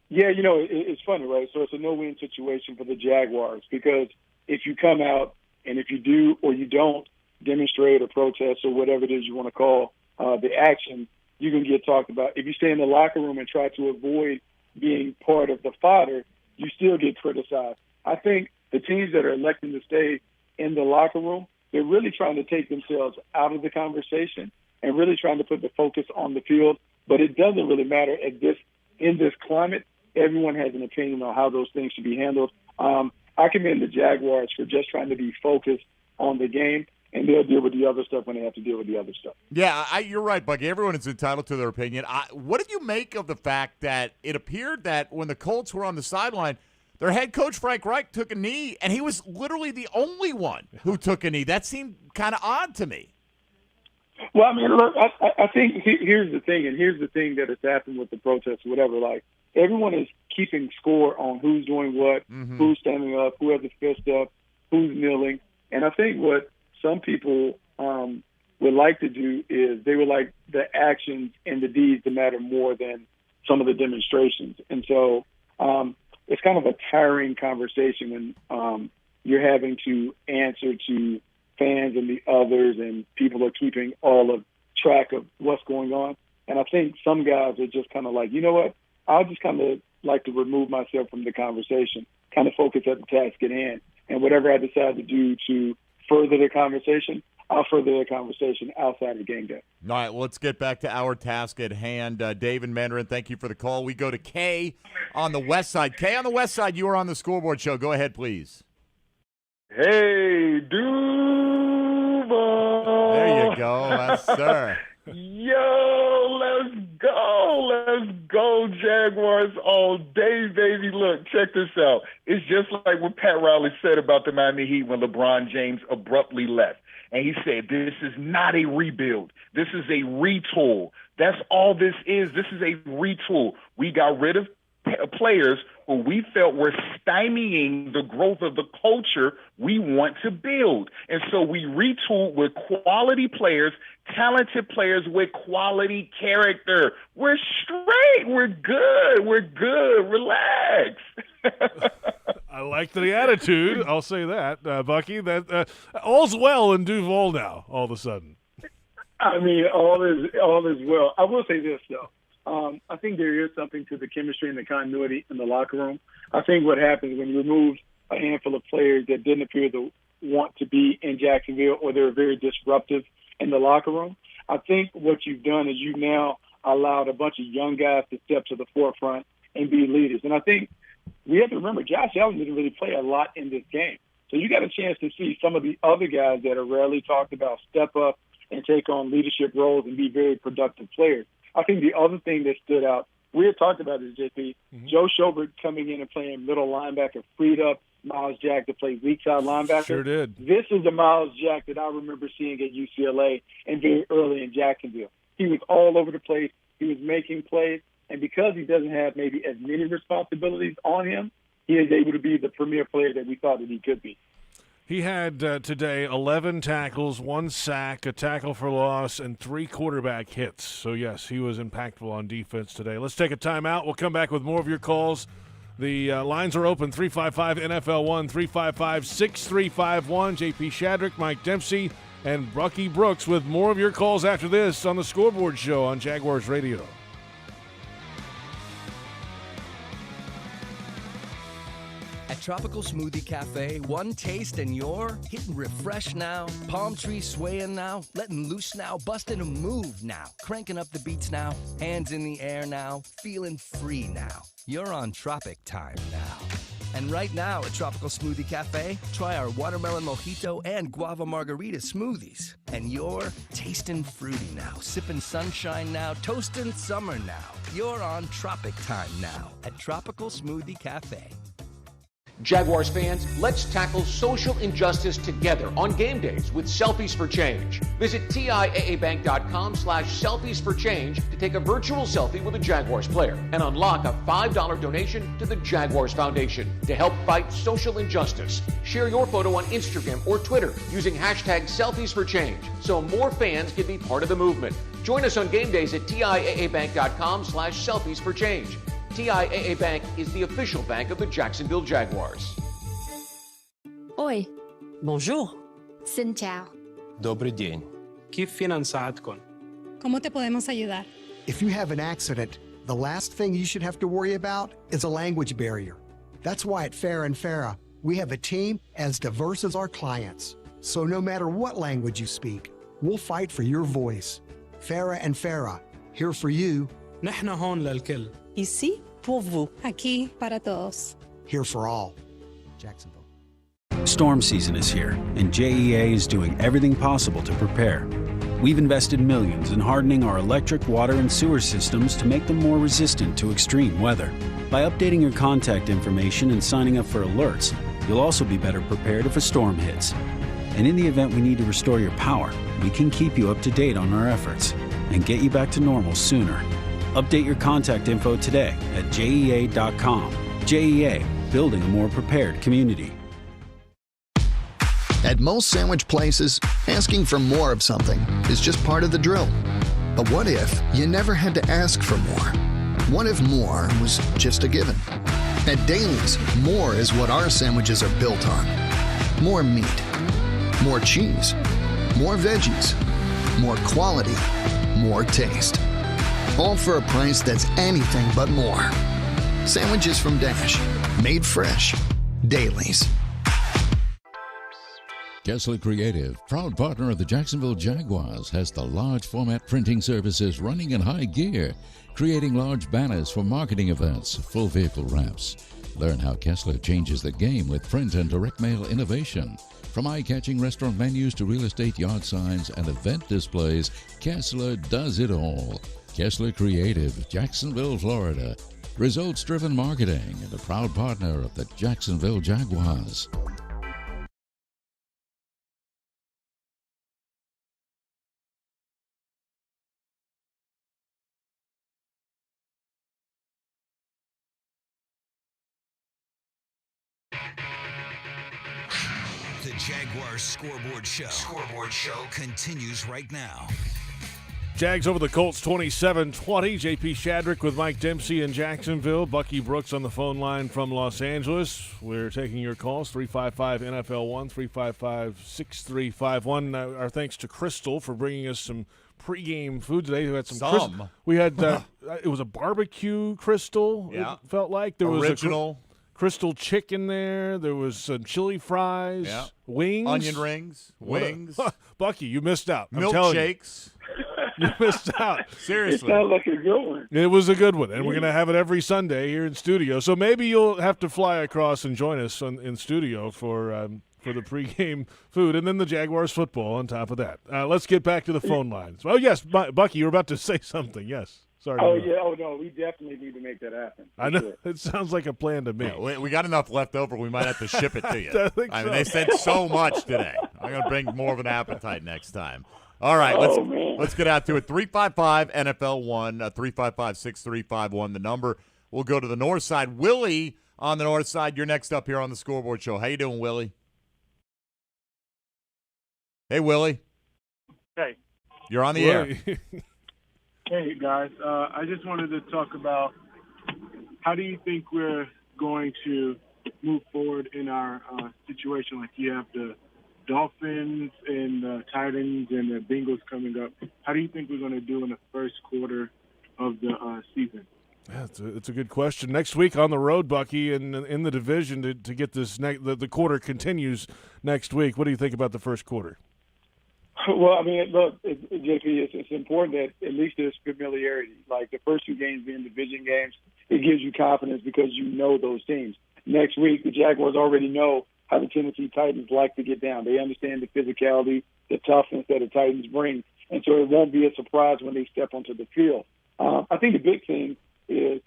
Yeah, it's funny, right? So it's a no-win situation for the Jaguars because if you come out and if you do or you don't demonstrate or protest or whatever it is you want to call the action, you can get talked about. If you stay in the locker room and try to avoid being part of the fodder, you still get criticized. I think the teams that are electing to stay in the locker room, they're really trying to take themselves out of the conversation and really trying to put the focus on the field. But it doesn't really matter in this climate. Everyone has an opinion on how those things should be handled. I commend the Jaguars for just trying to be focused on the game, and they'll deal with the other stuff when they have to deal with the other stuff.
Yeah, you're right, Bucky. Everyone is entitled to their opinion. What did you make of the fact that it appeared that when the Colts were on the sideline, their head coach, Frank Reich, took a knee, and he was literally the only one who took a knee? That seemed kind of odd to me.
Well, I mean, look, I think here's the thing, and here's the thing that has happened with the protests, whatever. Like, everyone is keeping score on who's doing what, who's standing up, who has a fist up, who's kneeling. And I think what some people would like to do is they would like the actions and the deeds to matter more than some of the demonstrations. And so it's kind of a tiring conversation when you're having to answer to fans and the others, and people are keeping all of track of what's going on. And I think some guys are just kind of like, you know what, I'll just kind of like to remove myself from the conversation, kind of focus at the task at hand. And whatever I decide to do to further the conversation, I'll further the conversation outside of the game day.
All right, well, let's get back to our task at hand. Dave and Mandarin, thank you for the call. We go to Kay on the west side. Kay on the west side, you are on the scoreboard show. Go ahead, please.
Hey, Duval.
There you go. Yes, sir.
Yo, let's go. Let's go, Jaguars all day, baby. Look, check this out. It's just like what Pat Riley said about the Miami Heat when LeBron James abruptly left. And he said, this is not a rebuild. This is a retool. That's all this is. This is a retool. We got rid of players who we felt were stymieing the growth of the culture we want to build. And so we retooled with quality players, talented players with quality character. We're straight. We're good. We're good. Relax.
I like the attitude. I'll say that, Bucky. That all's well in Duval now. All of a sudden,
I mean, all is well. I will say this though. I think there is something to the chemistry and the continuity in the locker room. I think what happens when you remove a handful of players that didn't appear to want to be in Jacksonville, or they're very disruptive in the locker room, I think what you've done is you've now allowed a bunch of young guys to step to the forefront and be leaders. And I think we have to remember, Josh Allen didn't really play a lot in this game. So you got a chance to see some of the other guys that are rarely talked about step up and take on leadership roles and be very productive players. I think the other thing that stood out, we had talked about this, JP, Joe Schobert coming in and playing middle linebacker, freed up Miles Jack to play weak side linebacker.
Sure did.
This is the Miles Jack that I remember seeing at UCLA and very early in Jacksonville. He was all over the place. He was making plays. And because he doesn't have maybe as many responsibilities on him, he is able to be the premier player that we thought that he could be.
He had today 11 tackles, 1 sack, a tackle for loss, and 3 quarterback hits. So, yes, he was impactful on defense today. Let's take a timeout. We'll come back with more of your calls. The lines are open, 355-NFL1, 355-6351. JP Shadrick, Mike Dempsey, and Bucky Brooks with more of your calls after this on the Scoreboard Show on Jaguars Radio.
At Tropical Smoothie Cafe, one taste and you're hitting refresh now, palm tree swaying now, letting loose now, busting a move now, cranking up the beats now, hands in the air now, feeling free now. You're on Tropic time now. And right now at Tropical Smoothie Cafe, try our watermelon mojito and guava margarita smoothies. And you're tasting fruity now, sipping sunshine now, toasting summer now. You're on Tropic time now at Tropical Smoothie Cafe.
Jaguars fans, let's tackle social injustice together on game days with Selfies for Change. Visit TIAABank.com/selfies for change to take a virtual selfie with a Jaguars player and unlock a $5 donation to the Jaguars Foundation to help fight social injustice. Share your photo on Instagram or Twitter using hashtag Selfies for Change so more fans can be part of the movement. Join us on game days at TIAABank.com/selfies for change. TIAA Bank is the official bank of the Jacksonville Jaguars.
Oi.
Bonjour.
Xin chào.
Добрый день. كيف فينا نساعدكم?
¿Cómo te podemos ayudar?
If you have an accident,
the last thing you should have to worry about is a language barrier. That's why at Farah & Farah, we have a team as diverse as our clients. So no matter what language you speak, we'll fight for your voice. Farah & Farah, here for you.
نحن هون للكل.
Ici pour vous. Aquí para todos.
Here for all. Jacksonville.
Storm season is here, and JEA is doing everything possible to prepare. We've invested millions in hardening our electric, water, and sewer systems to make them more resistant to extreme weather. By updating your contact information and signing up for alerts, you'll also be better prepared if a storm hits. And in the event we need to restore your power, we can keep you up to date on our efforts and get you back to normal sooner. Update your contact info today at JEA.com. JEA, building a more prepared community.
At most sandwich places, asking for more of something is just part of the drill. But what if you never had to ask for more? What if more was just a given? At Daly's, more is what our sandwiches are built on. More meat, more cheese, more veggies, more quality, more taste. All for a price that's anything but more. Sandwiches from Dash, made fresh. Daly's.
Kessler Creative, proud partner of the Jacksonville Jaguars, has the large format printing services running in high gear, creating large banners for marketing events, full vehicle wraps. Learn how Kessler changes the game with print and direct mail innovation. From eye-catching restaurant menus to real estate yard signs and event displays, Kessler does it all. Kessler Creative, Jacksonville, Florida. Results-driven marketing and a proud partner of the Jacksonville Jaguars.
The Jaguars Scoreboard Show continues right now.
Jags over the Colts 27-20. J.P. Shadrick with Mike Dempsey in Jacksonville. Bucky Brooks on the phone line from Los Angeles. We're taking your calls, 355-NFL-1, 355-6351. Our thanks to Crystal for bringing us some pregame food today. We had we had it was a barbecue, Crystal,
Yeah.
it felt like. There
Original.
was Crystal chicken there. There was some chili fries, wings.
Onion rings, wings.
Bucky, you missed out. I'm telling you.
Milkshakes.
You missed out.
Seriously.
It sounds like a good one.
It was a good one, and we're going to have it every Sunday here in studio. So maybe you'll have to fly across and join us in studio for the pregame food, and then the Jaguars football on top of that. Let's get back to the phone lines. Oh, yes, Bucky, you were about to say something. Yes. Sorry.
Oh, yeah. Oh, no. We definitely need to make that happen.
I know.
Sure.
It sounds like a plan to me.
Yeah, we got enough left over. We might have to ship it to you.
I think
mean,
so.
they sent so much today. I'm going to bring more of an appetite next time. All right, let's get out to it. 355-NFL-1, 355-6351, the number. We'll go to the north side. Willie on the north side, you're next up here on the Scoreboard Show. How you doing, Willie? Hey, Willie.
Hey.
You're on the air.
Hey, guys. I just wanted to talk about how do you think we're going to move forward in our situation? Like you have the Dolphins and the Titans and the Bengals coming up. How do you think we're going to do in the first quarter of the season?
Yeah, it's a good question. Next week on the road, Bucky, and in the division to get this the quarter continues next week. What do you think about the first quarter?
Well, I mean, look, JP, it's important that at least there's familiarity. Like the first two games being division games, it gives you confidence because you know those teams. Next week, the Jaguars already know how the Tennessee Titans like to get down. They understand the physicality, the toughness that the Titans bring, and so it won't be a surprise when they step onto the field. I think the big thing is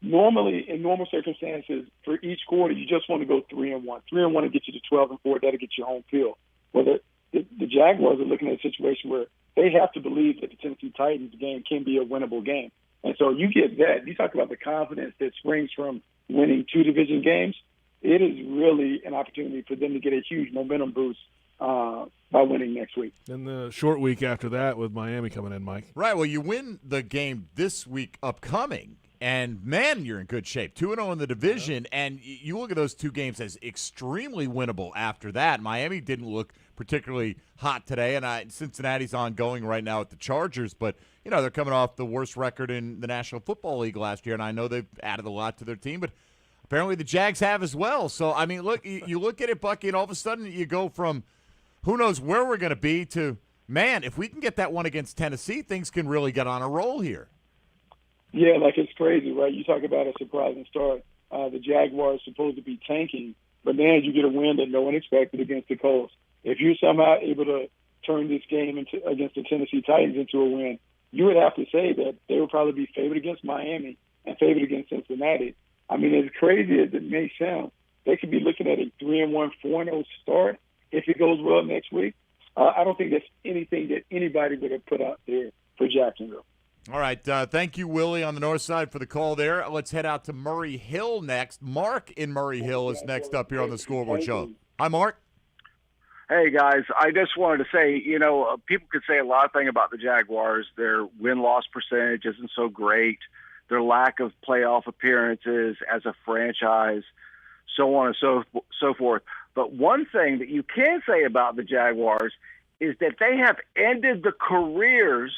normally in normal circumstances for each quarter, you just want to go 3-1. 3-1 will get you to 12-4. That'll get you home field. Well, the Jaguars are looking at a situation where they have to believe that the Tennessee Titans game can be a winnable game. And so you get that. You talk about the confidence that springs from winning two division games. It is really an opportunity for them to get a huge momentum boost by winning next week.
And the short week after that with Miami coming in, Mike.
Right. Well, you win the game this week upcoming, And, man, you're in good shape. 2-0 in the division, and you look at those two games as extremely winnable after that. Miami didn't look particularly hot today, and Cincinnati's ongoing right now with the Chargers. But, they're coming off the worst record in the National Football League last year, and I know they've added a lot to their team, but apparently the Jags have as well. So, I mean, look, you look at it, Bucky, and all of a sudden you go from who knows where we're going to be to, man, if we can get that one against Tennessee, things can really get on a roll here.
Yeah, it's crazy, right? You talk about a surprising start. The Jaguars supposed to be tanking, but then you get a win that no one expected against the Colts. If you're somehow able to turn this game against the Tennessee Titans into a win, you would have to say that they would probably be favored against Miami and favored against Cincinnati. I mean, as crazy as it may sound, they could be looking at a 3-1, 4-0 start if it goes well next week. I don't think that's anything that anybody would have put out there for Jacksonville.
All right. Thank you, Willie, on the north side for the call there. Let's head out to Murray Hill next. Mark in Murray Hill is next up here on the Scoreboard Show. Hi, Mark.
Hey, guys. I just wanted to say, people could say a lot of things about the Jaguars. Their win-loss percentage isn't so great. Their lack of playoff appearances as a franchise, so on and so forth. But one thing that you can say about the Jaguars is that they have ended the careers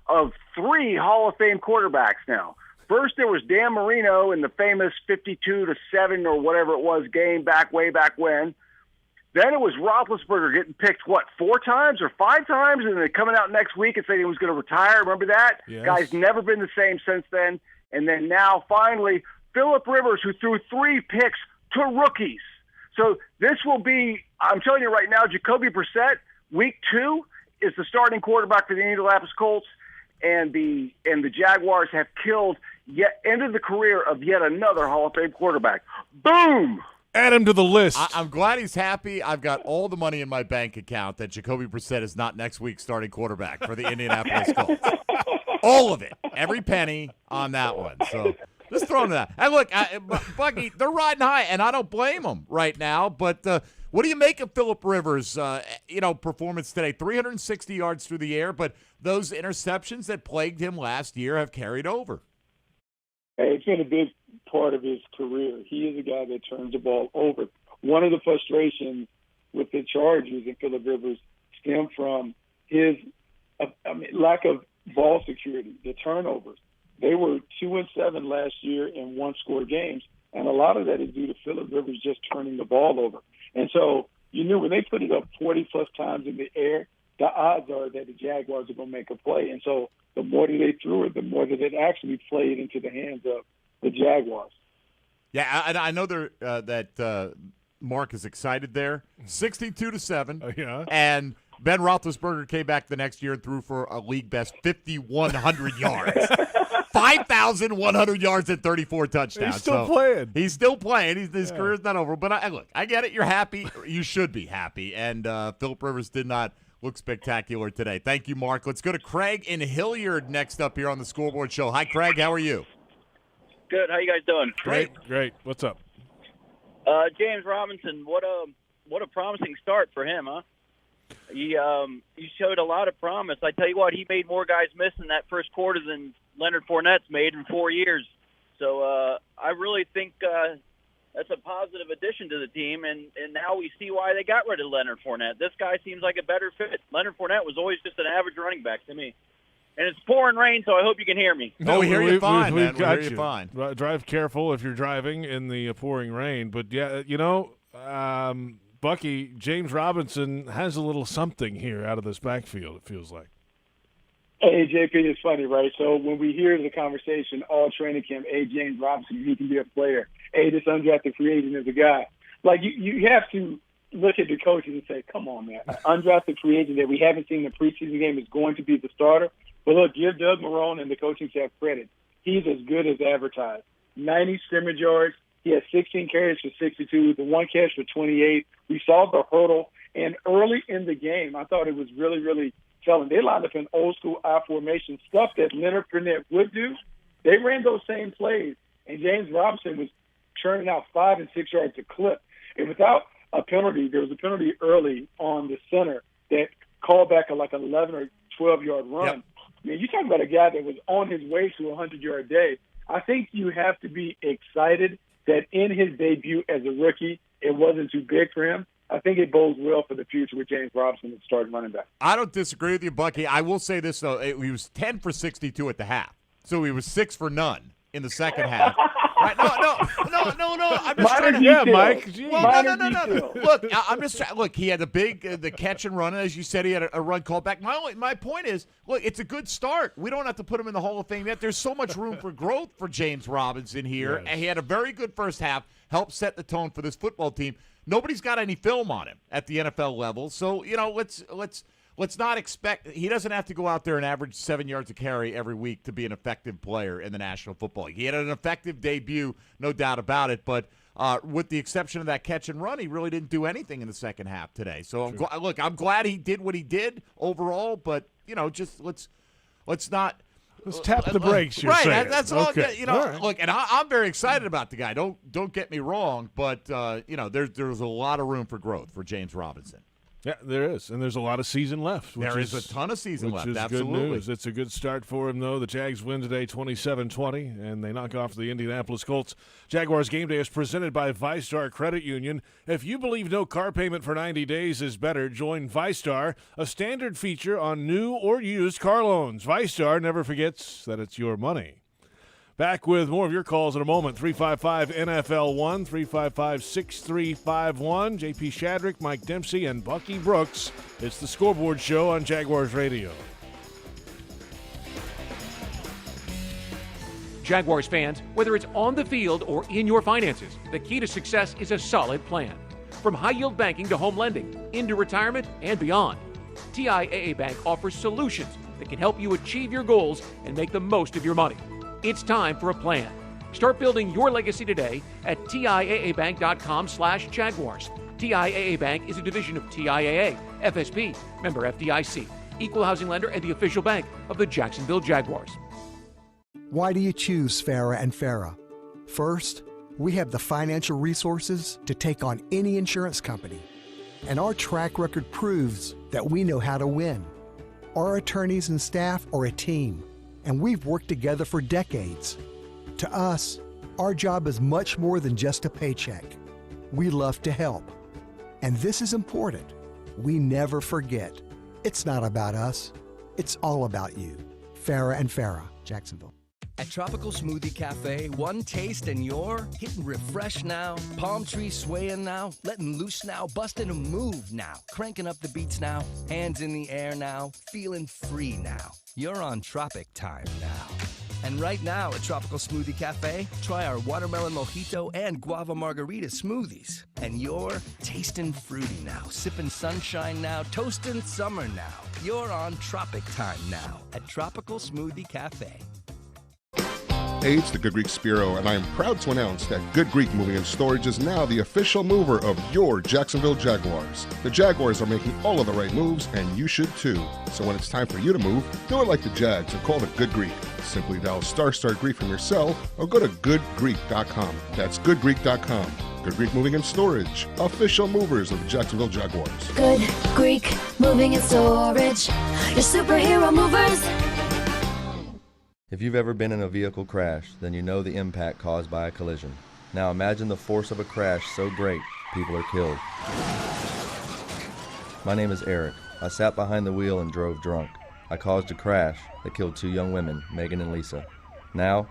of 3 Hall of Fame quarterbacks now. First, there was Dan Marino in the famous 52-7 or whatever it was game way back when. Then it was Roethlisberger getting picked, 4 times or 5 times, and then coming out next week and saying he was going to retire. Remember that?
Yes.
Guy's never been the same since then. And then now, finally, Phillip Rivers, who threw 3 picks to rookies. So this will be, I'm telling you right now, Jacoby Brissett, week 2, is the starting quarterback for the Indianapolis Colts. And the Jaguars have ended the career of yet another Hall of Fame quarterback. Boom!
Add him to the list.
I'm glad he's happy. I've got all the money in my bank account that Jacoby Brissett is not next week's starting quarterback for the Indianapolis Colts. All of it. Every penny on that one. So just throw him that. And look, Bucky, they're riding high, and I don't blame them right now. But what do you make of Phillip Rivers' performance today? 360 yards through the air, but those interceptions that plagued him last year have carried over.
Hey, it's been a big part of his career. He is a guy that turns the ball over. One of the frustrations with the Chargers and Phillip Rivers stemmed from his lack of ball security, the turnovers. They were 2-7 last year in one-score games, and a lot of that is due to Phillip Rivers just turning the ball over. And so you knew when they put it up 40-plus times in the air, the odds are that the Jaguars are going to make a play. And so the more that they threw it, the more that it actually played into the hands of the Jaguars.
Yeah, I know that Mark is excited there. 62-7.
Yeah.
And Ben Roethlisberger came back the next year and threw for a league-best 5,100 yards. 5,100 yards and 34 touchdowns.
He's still playing.
He's still playing. His career's not over. But look, I get it. You're happy. You should be happy. And Phillip Rivers did not look spectacular today. Thank you, Mark. Let's go to Craig in Hilliard next up here on the Scoreboard Show. Hi, Craig. How are you?
Good. How you guys doing?
Great. What's up?
James Robinson, what a promising start for him, huh? He showed a lot of promise. I tell you what, he made more guys miss in that first quarter than Leonard Fournette's made in 4 years. So I really think that's a positive addition to the team, and now we see why they got rid of Leonard Fournette. This guy seems like a better fit. Leonard Fournette was always just an average running back to me. And it's pouring rain, so I hope you can hear me.
No, we hear you fine, man.
We hear
you fine.
Drive careful if you're driving in the pouring rain. But, yeah, Bucky, James Robinson has a little something here out of this backfield, it feels like.
Hey, JP, it's funny, right? So when we hear the conversation all training camp, hey, James Robinson, he can be a player. Hey, this undrafted free agent is a guy. Like, you have to look at the coaches and say, come on, man. An undrafted free agent that we haven't seen in the preseason game is going to be the starter. But, look, give Doug Marrone and the coaching staff credit. He's as good as advertised. 90 scrimmage yards. He had 16 carries for 62, the 1 catch for 28. We saw the hurdle. And early in the game, I thought it was really, really telling. They lined up in old-school I formation, stuff that Leonard Fournette would do. They ran those same plays, and James Robinson was churning out 5 and 6 yards a clip. And without a penalty, there was a penalty early on the center that called back an 11 or 12-yard run.
Yep.
Man, you talk about a guy that was on his way to a 100-yard day. I think you have to be excited that in his debut as a rookie, it wasn't too big for him. I think it bodes well for the future with James Robinson as starting running back.
I don't disagree with you, Bucky. I will say this, though. He was 10 for 62 at the half, so he was 6 for none in the second half. Right? No. I'm just trying to.
Yeah, Mike.
Well, no. Look, I'm just trying. Look, he had the catch and run, and as you said, he had a run call back. My point is, look, it's a good start. We don't have to put him in the Hall of Fame yet. There's so much room for growth for James Robinson here,
Yes.
and he had a very good first half. Helped set the tone for this football team. Nobody's got any film on him at the NFL level, so let's not expect he doesn't have to go out there and average 7 yards a carry every week to be an effective player in the National Football League. He had an effective debut, no doubt about it, but with the exception of that catch and run, he really didn't do anything in the second half today. So I'm glad he did what he did overall, but just let's not.
Let's tap the brakes. You're
right,
saying.
that's all.
Okay.
All
right.
Look, and I'm very excited about the guy. Don't get me wrong, but there's a lot of room for growth for James Robinson.
Yeah, there is, and there's a lot of season left.
There is a ton of season left,
which is
absolutely.
good news. It's a good start for him, though. The Jags win today 27-20, and they knock off the Indianapolis Colts. Jaguars Game Day is presented by ViStar Credit Union. If you believe no car payment for 90 days is better, join ViStar, a standard feature on new or used car loans. ViStar never forgets that it's your money. Back with more of your calls in a moment. 355-NFL-1, 355-6351. J.P. Shadrick, Mike Dempsey, and Bucky Brooks. It's the Scoreboard Show on Jaguars Radio.
Jaguars fans, whether it's on the field or in your finances, the key to success is a solid plan. From high-yield banking to home lending, into retirement, and beyond, TIAA Bank offers solutions that can help you achieve your goals and make the most of your money. It's time for a plan. Start building your legacy today at TIAABank.com/Jaguars. TIAA Bank is a division of TIAA, FSB, member FDIC, equal housing lender, and the official bank of the Jacksonville Jaguars.
Why do you choose Farah and Farah? First, we have the financial resources to take on any insurance company. And our track record proves that we know how to win. Our attorneys and staff are a team, and we've worked together for decades. To us, our job is much more than just a paycheck. We love to help. And this is important. We never forget. It's not about us. It's all about you. Farah and Farah, Jacksonville.
At Tropical Smoothie Cafe, one taste and you're hitting refresh now, palm tree swaying now, letting loose now, busting a move now, cranking up the beats now, hands in the air now, feeling free now. You're on Tropic Time now. And right now at Tropical Smoothie Cafe, try our watermelon mojito and guava margarita smoothies. And you're tasting fruity now, sipping sunshine now, toasting summer now. You're on Tropic Time now at Tropical Smoothie Cafe.
Hey, it's the Good Greek Spiro, and I am proud to announce that Good Greek Moving and Storage is now the official mover of your Jacksonville Jaguars. The Jaguars are making all of the right moves, and you should too. So when it's time for you to move, do it like the Jags and call it Good Greek. Simply dial ** Greek from your cell or go to goodgreek.com. That's goodgreek.com. Good Greek Moving and Storage, official movers of the Jacksonville Jaguars.
Good Greek Moving and Storage, your superhero movers.
If you've ever been in a vehicle crash, then you know the impact caused by a collision. Now imagine the force of a crash so great, people are killed. My name is Eric. I sat behind the wheel and drove drunk. I caused a crash that killed 2 young women, Megan and Lisa. Now,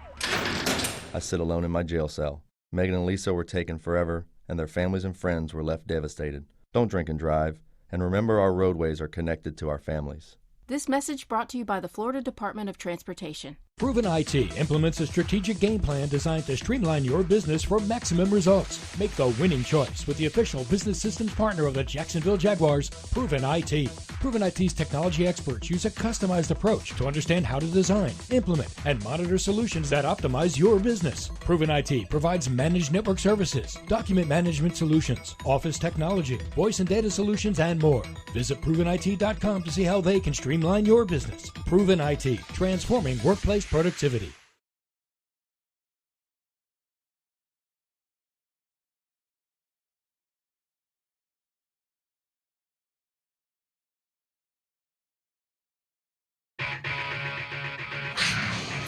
I sit alone in my jail cell. Megan and Lisa were taken forever, and their families and friends were left devastated. Don't drink and drive, and remember our roadways are connected to our families.
This message brought to you by the Florida Department of Transportation.
Proven IT implements a strategic game plan designed to streamline your business for maximum results. Make the winning choice with the official business systems partner of the Jacksonville Jaguars, Proven IT. Proven IT's technology experts use a customized approach to understand how to design, implement, and monitor solutions that optimize your business. Proven IT provides managed network services, document management solutions, office technology, voice and data solutions, and more. Visit ProvenIT.com to see how they can streamline your business. Proven IT, transforming workplace productivity.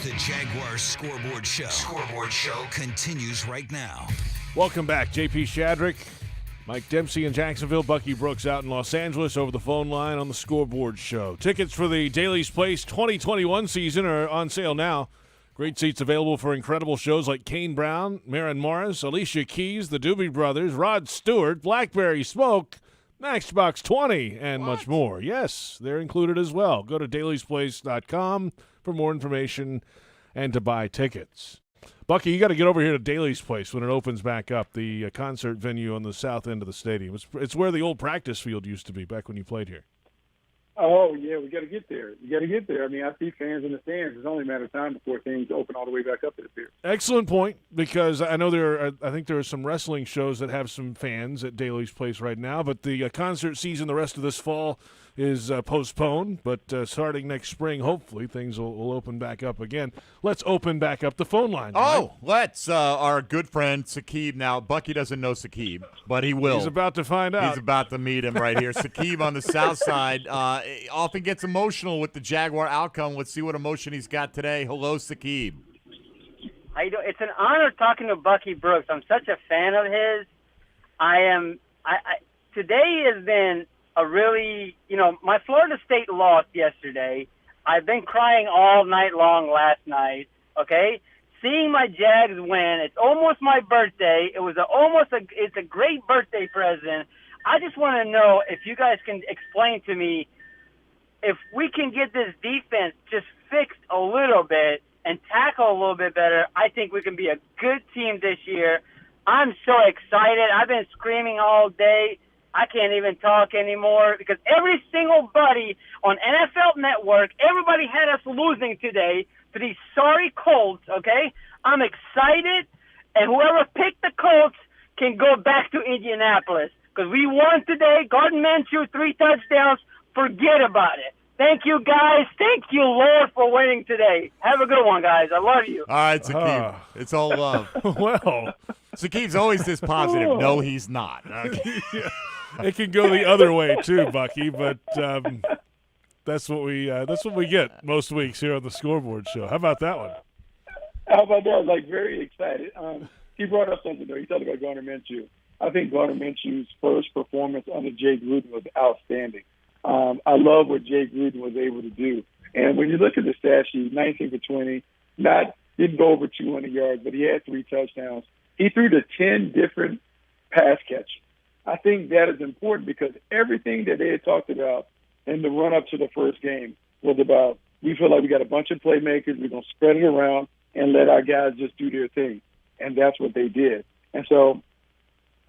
The Jaguars Scoreboard Show continues right now.
Welcome back. JP Shadrick, Mike Dempsey in Jacksonville, Bucky Brooks out in Los Angeles over the phone line on the Scoreboard Show. Tickets for the Daly's Place 2021 season are on sale now. Great seats available for incredible shows like Kane Brown, Maren Morris, Alicia Keys, the Doobie Brothers, Rod Stewart, Blackberry Smoke, Matchbox 20, and much more. Yes, they're included as well. Go to dailysplace.com for more information and to buy tickets. Bucky, you got to get over here to Daly's Place when it opens back up, the concert venue on the south end of the stadium. It's where the old practice field used to be back when you played here.
Oh, yeah, we got to get there. You got to get there. I mean, I see fans in the stands. It's only a matter of time before things open all the way back up to the field.
Excellent point, because I know I think there are some wrestling shows that have some fans at Daly's Place right now, but the concert season the rest of this fall is postponed, but starting next spring, hopefully, things will open back up again. Let's open back up the phone line.
Oh, let's. Our good friend Sakib. Now, Bucky doesn't know Sakib, but he will.
He's about to find out.
He's about to meet him right here. Sakib on the south side often gets emotional with the Jaguar outcome. Let's see what emotion he's got today. Hello, Sakib.
How you doing? It's an honor talking to Bucky Brooks. I'm such a fan of his. Today has been a really, my Florida State lost yesterday. I've been crying all night long last night, okay? Seeing my Jags win, it's almost my birthday. It's a great birthday present. I just want to know if you guys can explain to me if we can get this defense just fixed a little bit and tackle a little bit better. I think we can be a good team this year. I'm so excited. I've been screaming all day. I can't even talk anymore because every single buddy on NFL Network, everybody had us losing today to these sorry Colts, okay? I'm excited, and whoever picked the Colts can go back to Indianapolis because we won today. Gardner Minshew, 3 touchdowns. Forget about it. Thank you, guys. Thank you, Lord, for winning today. Have a good one, guys. I love you.
All right, Sakib. It's all love.
Well,
Sakib's always this positive. No, he's not. Okay.
Yeah. It can go the other way too, Bucky, but that's what we get most weeks here on the Scoreboard Show. How about that one?
How about that? Like, very excited. He brought up something, though. He talked about Gardner Minshew. I think Gardner Minshew's first performance under Jay Gruden was outstanding. I love what Jay Gruden was able to do. And when you look at the stat sheet, 19 for 20, didn't go over 200 yards, but he had 3 touchdowns. He threw to 10 different pass catches. I think that is important because everything that they had talked about in the run-up to the first game was about, we feel like we got a bunch of playmakers, we're going to spread it around and let our guys just do their thing. And that's what they did. And so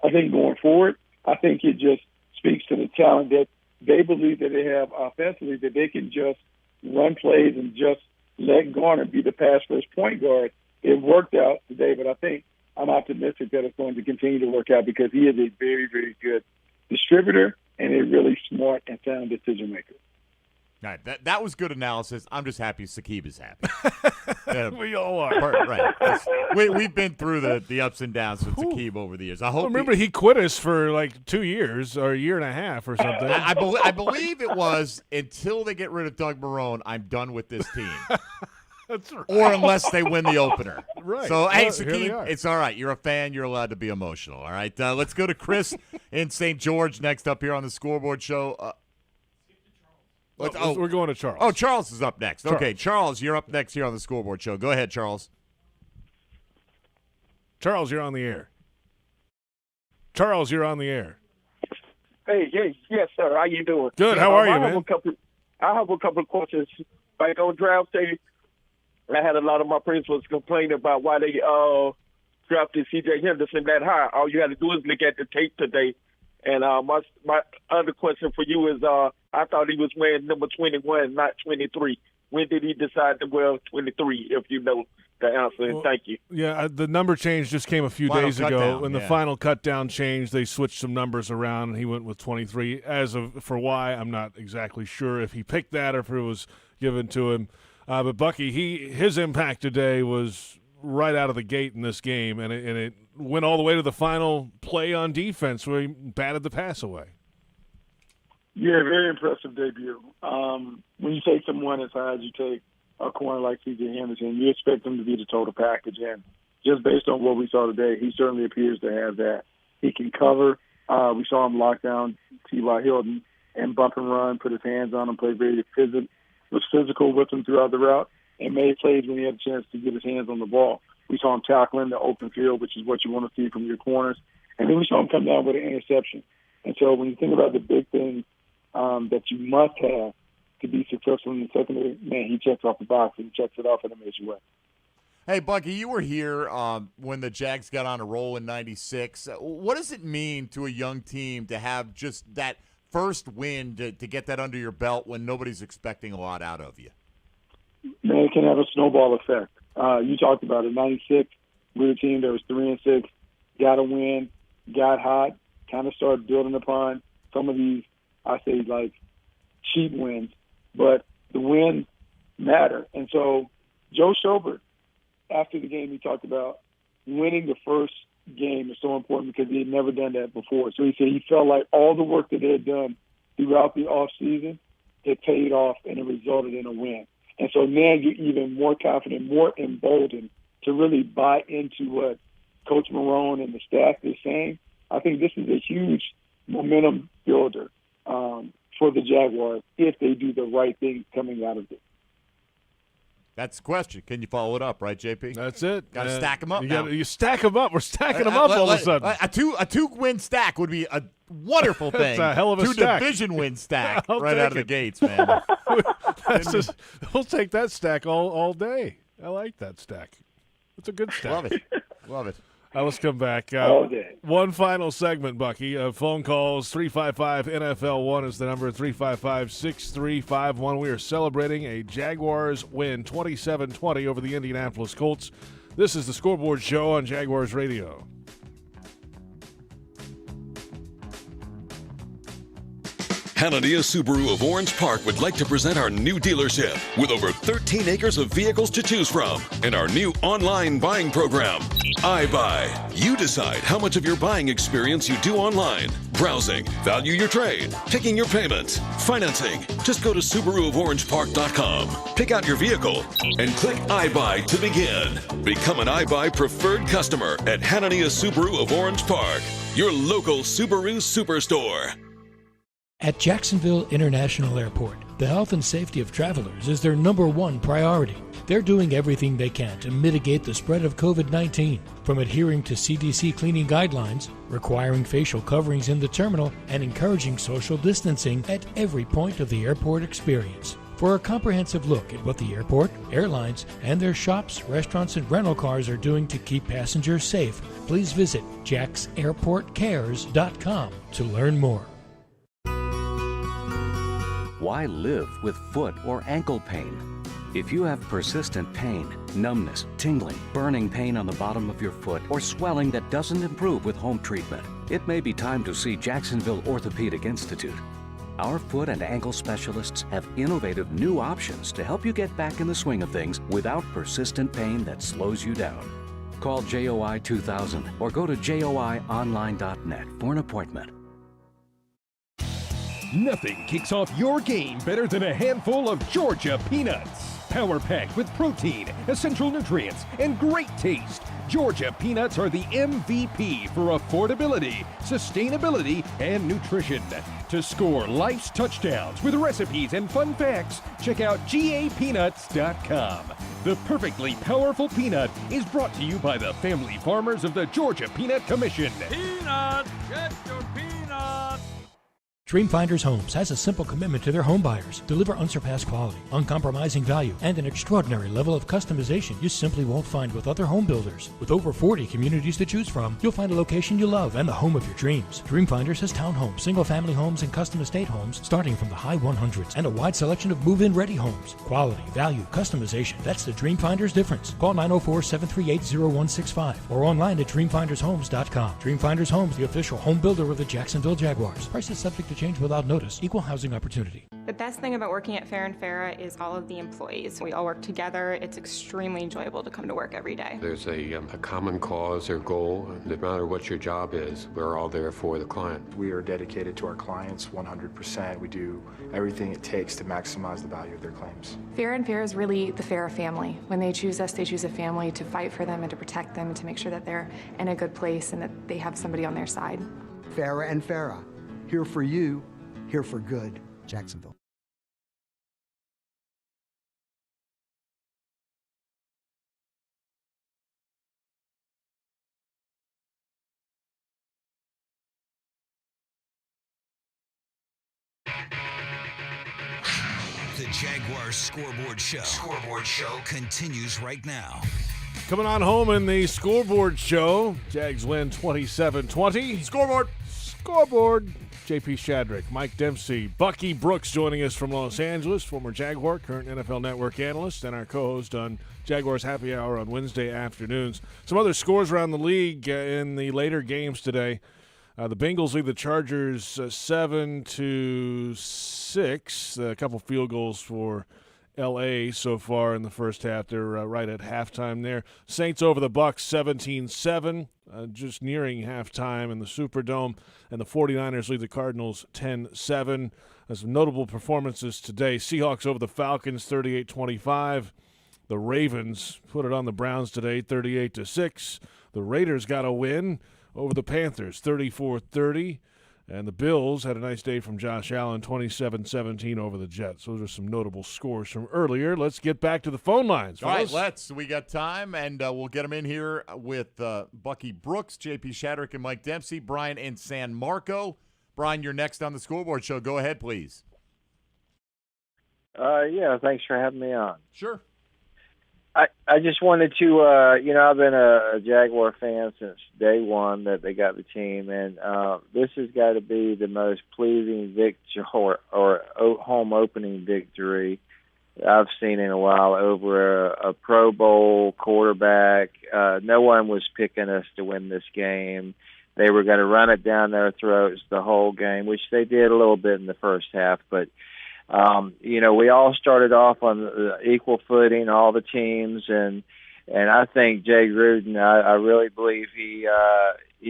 I think going forward, I think it just speaks to the talent that they believe that they have offensively, that they can just run plays and just let Garner be the pass-first point guard. It worked out today, but I think I'm optimistic that it's going to continue to work out because he is a very, very good distributor and a really smart and sound decision maker.
All right, that was good analysis. I'm just happy Sakib is happy.
We all are.
Right. We've been through the ups and downs with Sakib over the years. I
remember he quit us for like 2 years or a year and a half or something.
I believe it was until they get rid of Doug Marrone, I'm done with this team.
That's right.
Or unless they win the opener.
Right.
So, hey,
Here
Sakib, it's all right. You're a fan. You're allowed to be emotional. All right. Let's go to Chris in St. George next up here on the Scoreboard Show.
We're going to Charles.
Oh, Charles is up next.
Charles.
Okay, Charles, you're up next here on the Scoreboard Show. Go ahead, Charles.
Charles, you're on the air. Charles, you're on the air.
Hey, yes, sir. How you doing?
Good. How are you, man?
I have a couple of questions. Like on draft day, I had a lot of my principals complaining about why they drafted C.J. Henderson that high. All you had to do is look at the tape today. And my other question for you is, I thought he was wearing number 21, not 23. When did he decide to wear 23, if you know the answer? And thank you.
Yeah, the number change just came a few days ago. When the final cut down changed, they switched some numbers around, and he went with 23. For why, I'm not exactly sure if he picked that or if it was given to him. But Bucky, his impact today was right out of the gate in this game, and it went all the way to the final play on defense where he batted the pass away.
Yeah, very impressive debut. When you take someone as high as you take a corner like C.J. Henderson, you expect him to be the total package. And just based on what we saw today, he certainly appears to have that. He can cover. We saw him lock down T.Y. Hilton and bump and run, put his hands on him, play very physical with him throughout the route, and made plays when he had a chance to get his hands on the ball. We saw him tackling the open field, which is what you want to see from your corners. And then we saw him come down with an interception. And so when you think about the big things that you must have to be successful in the secondary, man, he checks off the box and he checks it off in a major way.
Hey, Bucky, you were here when the Jags got on a roll in '96. What does it mean to a young team to have just that first win to get that under your belt when nobody's expecting a lot out of you?
Man, it can have a snowball effect. You talked about it. '96, we were a team that was 3-6, got a win, got hot, kind of started building upon some of these, I say, like, cheap wins. But the wins matter. And so Joe Schobert, after the game, he talked about winning the first game is so important because he had never done that before. So he said he felt like all the work that they had done throughout the offseason had paid off and it resulted in a win. And so now you're even more confident, more emboldened to really buy into what Coach Marrone and the staff is saying. I think this is a huge momentum builder for the Jaguars if they do the right thing coming out of it.
That's the question. Can you follow it up, right, JP?
That's it.
Got to stack them up now.
You stack them up. We're stacking them up all of a sudden.
A two-win stack would be a wonderful thing.
That's a hell of a stack.
Two-division win stack
I'll
right
take
out of the
it.
gates, man.
We'll take that stack all day. I like that stack. It's a good stack.
Love it. Love it.
Let's come back.
All day.
One final segment, Bucky. Phone calls, 355-NFL-1 is the number, 355-6351. We are celebrating a Jaguars win, 27-20 over the Indianapolis Colts. This is the Scoreboard Show on Jaguars Radio.
Hanania Subaru of Orange Park would like to present our new dealership with over 13 acres of vehicles to choose from and our new online buying program, iBuy. You decide how much of your buying experience you do online. Browsing, value your trade, picking your payments, financing. Just go to SubaruofOrangePark.com, pick out your vehicle, and click iBuy to begin. Become an iBuy preferred customer at Hanania Subaru of Orange Park, your local Subaru superstore.
At Jacksonville International Airport, the health and safety of travelers is their #1 priority. They're doing everything they can to mitigate the spread of COVID-19, from adhering to CDC cleaning guidelines, requiring facial coverings in the terminal, and encouraging social distancing at every point of the airport experience. For a comprehensive look at what the airport, airlines, and their shops, restaurants, and rental cars are doing to keep passengers safe, please visit jacksairportcares.com to learn more.
Why live with foot or ankle pain? If you have persistent pain, numbness, tingling, burning pain on the bottom of your foot, or swelling that doesn't improve with home treatment, it may be time to see Jacksonville Orthopedic Institute. Our foot and ankle specialists have innovative new options to help you get back in the swing of things without persistent pain that slows you down. Call JOI 2000 or go to joionline.net for an appointment.
Nothing kicks off your game better than a handful of Georgia peanuts. Power packed with protein, essential nutrients, and great taste. Georgia peanuts are the MVP for affordability, sustainability, and nutrition. To score life's touchdowns with recipes and fun facts, check out GAPeanuts.com. The perfectly powerful peanut is brought to you by the family farmers of the Georgia Peanut Commission.
Peanuts! Get your peanuts!
Dreamfinders Homes has a simple commitment to their home buyers. Deliver unsurpassed quality, uncompromising value, and an extraordinary level of customization you simply won't find with other home builders. With over 40 communities to choose from, you'll find a location you love and the home of your dreams. Dreamfinders has townhomes, single-family homes, and custom estate homes starting from the high 100s and a wide selection of move-in ready homes. Quality, value, customization. That's the Dreamfinders difference. Call 904-738-0165 or online at dreamfindershomes.com. Dreamfinders Homes, the official home builder of the Jacksonville Jaguars. Prices subject to change. change without notice. Equal housing opportunity.
The best thing about working at Fair & Farah is all of the employees. We all work together. It's extremely enjoyable to come to work every day.
There's a common cause or goal. No matter what your job is, we're all there for the client.
We are dedicated to our clients 100%. We do everything it takes to maximize the value of their claims.
Fair & Farah is really the Farah family. When they choose us, they choose a family to fight for them and to protect them and to make sure that they're in a good place and that they have somebody on their side.
Farah and Farah, here for you, here for good, Jacksonville.
The Jaguars Scoreboard Show continues right now.
Coming on home in the Scoreboard Show. Jags win 27-20. Scoreboard. J.P. Shadrick, Mike Dempsey, Bucky Brooks joining us from Los Angeles, former Jaguar, current NFL Network analyst, and our co-host on Jaguars Happy Hour on Wednesday afternoons. Some other scores around the league in the later games today. The Bengals lead the Chargers 7-6. A couple field goals for L.A. so far in the first half. They're right at halftime there. Saints over the Bucks 17-7, just nearing halftime in the Superdome. And the 49ers lead the Cardinals 10-7. Some notable performances today. Seahawks over the Falcons 38-25. The Ravens put it on the Browns today 38-6. The Raiders got a win over the Panthers, 34-30. And the Bills had a nice day from Josh Allen, 27-17 over the Jets. Those are some notable scores from earlier. Let's get back to the phone lines.
All right, let's. We got time, and we'll get them in here with Bucky Brooks, J.P. Shadrick, and Mike Dempsey, Brian in San Marco. Brian, you're next on the Scoreboard Show. Go ahead, please.
Yeah, thanks for having me on.
Sure.
I just wanted to, I've been a Jaguar fan since day one that they got the team, and this has got to be the most pleasing victory or home opening victory I've seen in a while over a Pro Bowl quarterback. No one was picking us to win this game. They were going to run it down their throats the whole game, which they did a little bit in the first half, but we all started off on equal footing, all the teams, and I think Jay Gruden, I really believe he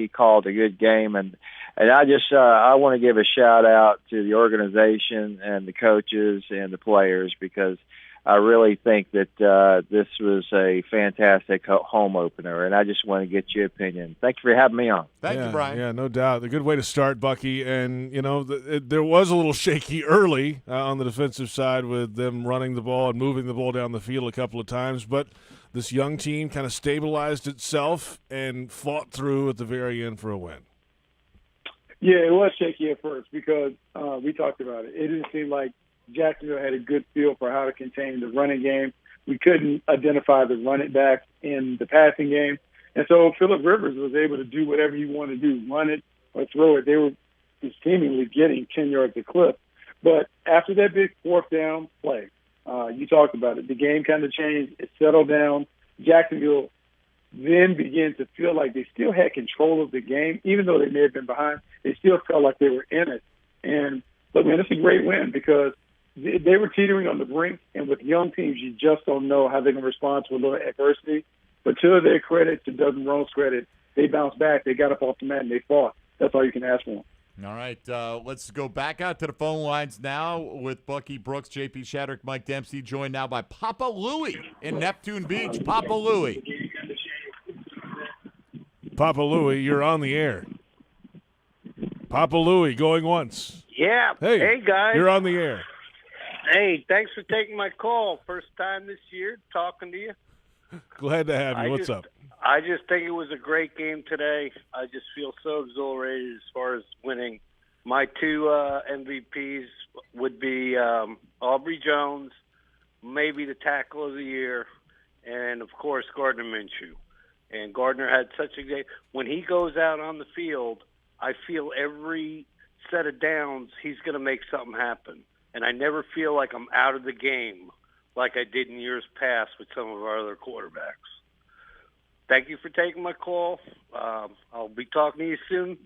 called a good game, and I just I want to give a shout out to the organization and the coaches and the players, because I really think that this was a fantastic home opener, and I just want to get your opinion. Thank you for having me on.
Thank you, Brian.
Yeah, no doubt. A good way to start, Bucky. And, there was a little shaky early on the defensive side with them running the ball and moving the ball down the field a couple of times. But this young team kind of stabilized itself and fought through at the very end for a win.
Yeah, it was shaky at first because we talked about it. It didn't seem like Jacksonville had a good feel for how to contain the running game. We couldn't identify the running backs in the passing game. And so Phillip Rivers was able to do whatever he wanted to do, run it or throw it. They were seemingly getting 10 yards a clip. But after that big fourth down play, you talked about it, the game kind of changed. It settled down. Jacksonville then began to feel like they still had control of the game. Even though they may have been behind, they still felt like they were in it. And, look, man, it's a great win because they were teetering on the brink, and with young teams, you just don't know how they're going to respond to a little adversity. But to their credit, to Doug Marrone's credit, they bounced back. They got up off the mat, and they fought. That's all you can ask for them.
All right, let's go back out to the phone lines now with Bucky Brooks, J.P. Shadrick, Mike Dempsey, joined now by Papa Louie in Neptune Beach. Papa Louie.
Papa Louie, you're on the air. Papa Louie going once.
Yeah. Hey, guys.
You're on the air.
Hey, thanks for taking my call. First time this year talking to you.
Glad to have you. What's up?
I just think it was a great game today. I just feel so exhilarated as far as winning. My two MVPs would be Aubrey Jones, maybe the tackle of the year, and, of course, Gardner Minshew. And Gardner had such a game. When he goes out on the field, I feel every set of downs he's going to make something happen. And I never feel like I'm out of the game like I did in years past with some of our other quarterbacks. Thank you for taking my call. I'll be talking to you soon.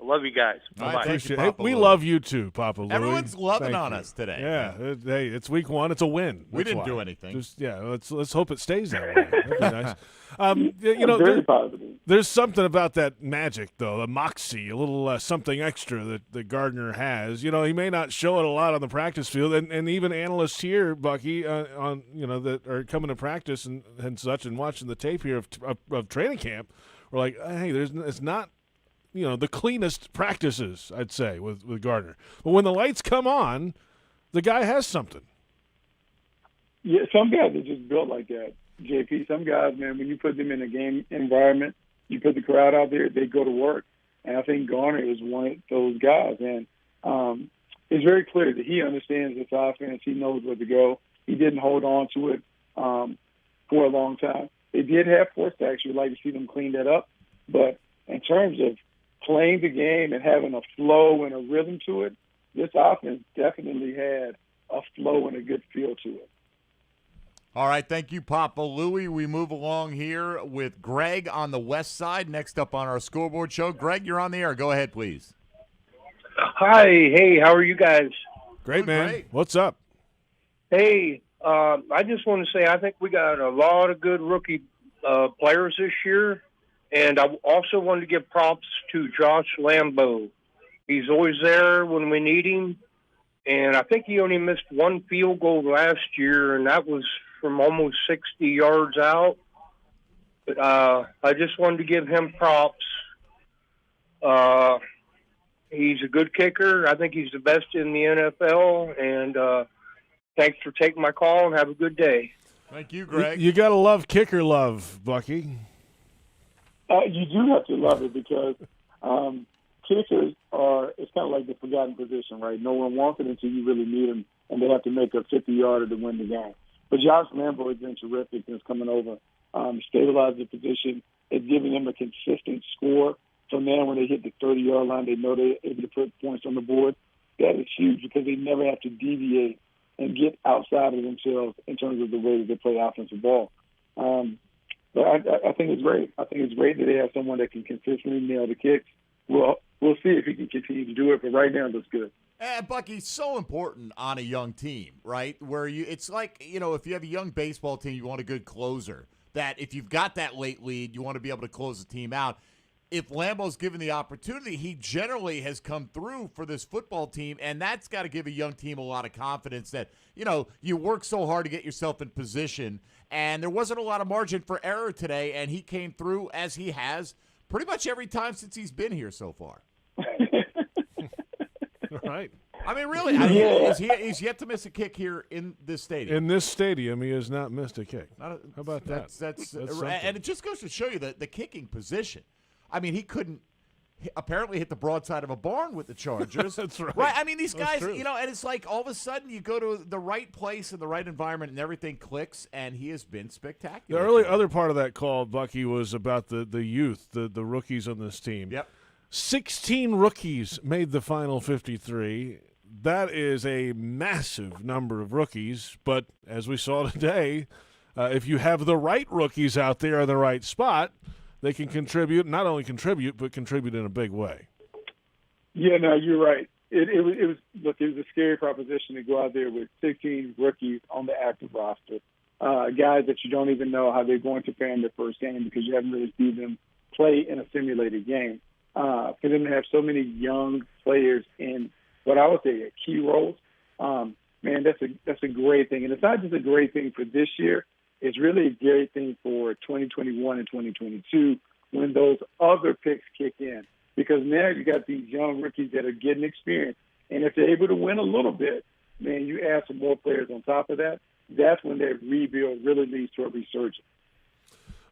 I love you guys.
All right,
Bye-bye.
thank you,
Hey,
Papa
we
Louie.
love you too, Papa Louie.
Everyone's loving
Thank
on
you.
us today.
Yeah, hey, it's week 1. It's a win.
We
That's
didn't
why.
do anything.
Just let's hope it stays that way. That'd be nice.
Very positive.
There's something about that magic, though, the moxie, a little something extra that Gardner has. He may not show it a lot on the practice field, and even analysts here, Bucky, that are coming to practice and such, and watching the tape here of training camp, we're like, hey, it's not the cleanest practices, I'd say, with Gardner. But when the lights come on, the guy has something.
Yeah, some guys are just built like that, JP. Some guys, man, when you put them in a game environment, you put the crowd out there, they go to work. And I think Gardner is one of those guys. And it's very clear that he understands this offense. He knows where to go. He didn't hold on to it for a long time. They did have force sacks. You'd like to see them clean that up. But in terms of playing the game and having a flow and a rhythm to it, this offense definitely had a flow and a good feel to it.
All right, thank you, Papa Louie. We move along here with Greg on the west side. Next up on our scoreboard show. Greg, you're on the air. Go ahead, please.
Hi. Hey, how are you guys?
Great, man.
Great.
What's up?
Hey, I just want to say I think we got a lot of good rookie players this year. And I also wanted to give props to Josh Lambeau. He's always there when we need him. And I think he only missed one field goal last year, and that was from almost 60 yards out. But I just wanted to give him props. He's a good kicker. I think he's the best in the NFL. And thanks for taking my call, and have a good day.
Thank you, Greg.
You got to love kicker love, Bucky.
You do have to love it because kickers it's kind of like the forgotten position, right? No one wants it until you really need them, and they have to make a 50-yarder to win the game. But Josh Lambeau has been terrific since coming over. Stabilized the position. It's giving them a consistent score. So now when they hit the 30-yard line, they know they're able to put points on the board. That is huge because they never have to deviate and get outside of themselves in terms of the way that they play offensive ball. But I think it's great. I think it's great that they have someone that can consistently nail the kicks. We'll see if he can continue to do it, but right now it looks good.
Bucky, so important on a young team, right? Where it's like, if you have a young baseball team, you want a good closer. That if you've got that late lead, you want to be able to close the team out. If Lambeau's given the opportunity, he generally has come through for this football team, and that's got to give a young team a lot of confidence that, you work so hard to get yourself in position, and there wasn't a lot of margin for error today, and he came through as he has pretty much every time since he's been here so far.
Right.
I mean, really, he's yet to miss a kick here in this stadium.
In this stadium, he has not missed a kick. How about that?
That's
something.
And it just goes to show you the kicking position. I mean, he couldn't apparently hit the broadside of a barn with the Chargers.
That's right.
Right. I mean, these
That's
guys,
true.
and it's like all of a sudden you go to the right place and the right environment and everything clicks, and he has been
The
spectacular.
other part of that call, Bucky, was about the youth, the rookies on this team.
Yep.
16 rookies made the final 53. That is a massive number of rookies, but as we saw today, if you have the right rookies out there in the right spot, they can contribute, not only contribute, but contribute in a big way.
Yeah, no, you're right. It was a scary proposition to go out there with 16 rookies on the active roster, guys that you don't even know how they're going to fare in their first game because you haven't really seen them play in a simulated game. For them to have so many young players in what I would say are key roles, man, that's a great thing. And it's not just a great thing for this year. It's really a great thing for 2021 and 2022 when those other picks kick in. Because now you got these young rookies that are getting experience. And if they're able to win a little bit, man, you add some more players on top of that, that's when that rebuild really leads to a resurgence.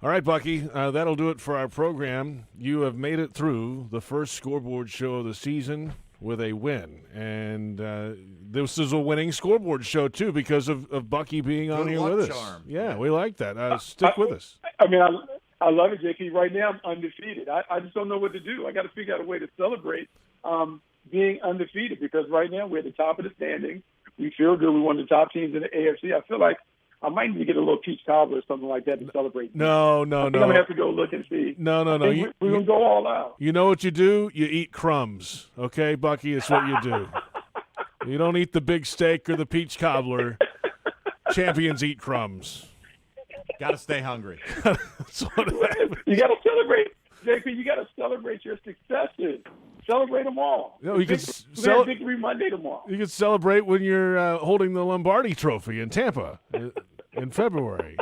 All right, Bucky, that'll do it for our program. You have made it through the first scoreboard show of the season with a win. And this is a winning scoreboard show, too, because of Bucky being on
Good
here
luck
with us.
charm.
Yeah, we like that. Stick with us.
I mean, I love it, JP. Right now, I'm undefeated. I just don't know what to do. I got to figure out a way to celebrate being undefeated because right now we're at the top of the standings. We feel good. We're one of the top teams in the AFC. I feel like I might need to get a little peach cobbler or something like that to celebrate.
No.
I'm gonna have to go look and see.
No.
We're gonna go all out.
You know what you do? You eat crumbs. Okay, Bucky, it's what you do. You don't eat the big steak or the peach cobbler. Champions eat crumbs.
Got to stay hungry.
That's what happens.
You got to celebrate, JP. You got to celebrate your successes. Celebrate them all.
You know, you can
Victory Monday tomorrow.
You can celebrate when you're holding the Lombardi Trophy in Tampa in February.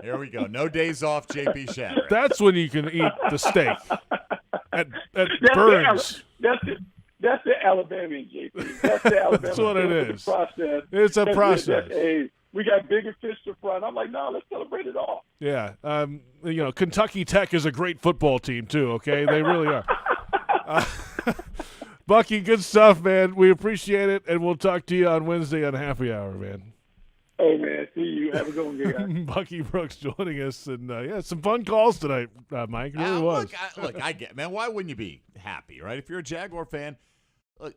Here we go. No days off, JP Shadrack.
That's when you can eat the steak at Burns.
That's the Alabama, JP. That's the Alabama.
That's what it is.
It's a process.
It's a process.
Hey, we got bigger fish to fry. I'm like, no, let's celebrate it all.
Yeah. Kentucky Tech is a great football team, too, okay? They really are. Bucky, good stuff, man. We appreciate it, and we'll talk to you on Wednesday on Happy Hour, man.
Hey, man. See you. Have a good one, guys.
Bucky Brooks joining us, and some fun calls tonight, Mike. It really was.
Look, I get, man. Why wouldn't you be happy, right? If you're a Jaguar fan, look,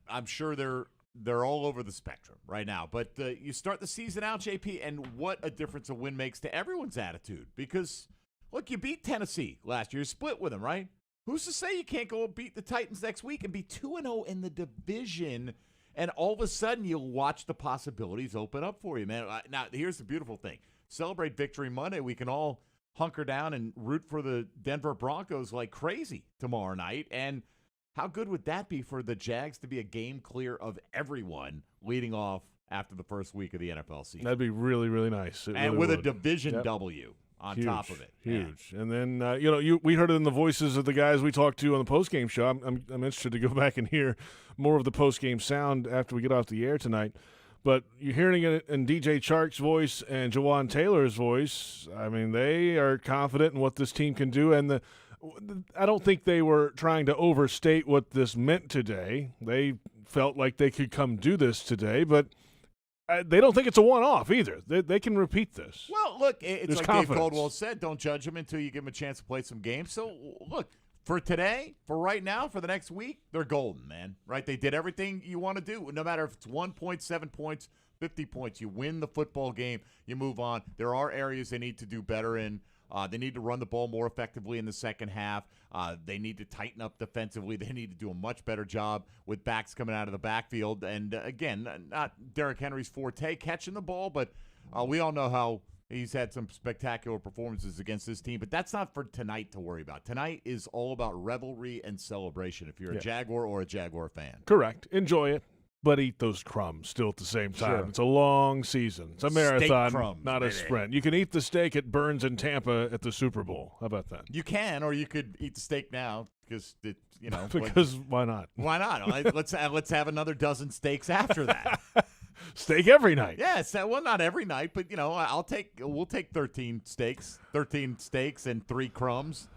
I'm sure they're all over the spectrum right now. But you start the season out, JP, and what a difference a win makes to everyone's attitude. Because, look, you beat Tennessee last year. You split with them, right? Who's to say you can't go beat the Titans next week and be 2-0 in the division, and all of a sudden you'll watch the possibilities open up for you, man. Now, here's the beautiful thing. Celebrate Victory Monday. We can all hunker down and root for the Denver Broncos like crazy tomorrow night. And how good would that be for the Jags to be a game clear of everyone leading off after the first week of the NFL season?
That'd be really, really nice. It
and
really
with
would.
a division W on top of it.
Huge. Yeah. And then, we heard it in the voices of the guys we talked to on the postgame show. I'm interested to go back and hear more of the postgame sound after we get off the air tonight. But you're hearing it in DJ Chark's voice and Jawan Taylor's voice. I mean, they are confident in what this team can do. And I don't think they were trying to overstate what this meant today. They felt like they could come do this today, but they don't think it's a one-off either. They can repeat this.
Well, look, it's
There's
like
confidence.
Dave Caldwell said, don't judge them until you give them a chance to play some games. So, look, for today, for right now, for the next week, they're golden, man, right? They did everything you want to do. No matter if it's 1 point, 7 points, 50 points, you win the football game, you move on. There are areas they need to do better in. They need to run the ball more effectively in the second half. They need to tighten up defensively. They need to do a much better job with backs coming out of the backfield. And, again, not Derrick Henry's forte catching the ball, but we all know how he's had some spectacular performances against this team. But that's not for tonight to worry about. Tonight is all about revelry and celebration if you're a Jaguar or a Jaguar fan.
Correct. Enjoy it. But eat those crumbs still at the same time.
Sure.
It's a long season. It's a marathon,
crumbs,
not a sprint. You can eat the steak at Burns in Tampa at the Super Bowl. How about that?
You can, or you could eat the steak now because
because why not?
Why not? Let's have another dozen steaks after that.
Steak every night.
Yes, well, not every night, but we'll take 13 steaks and 3 crumbs.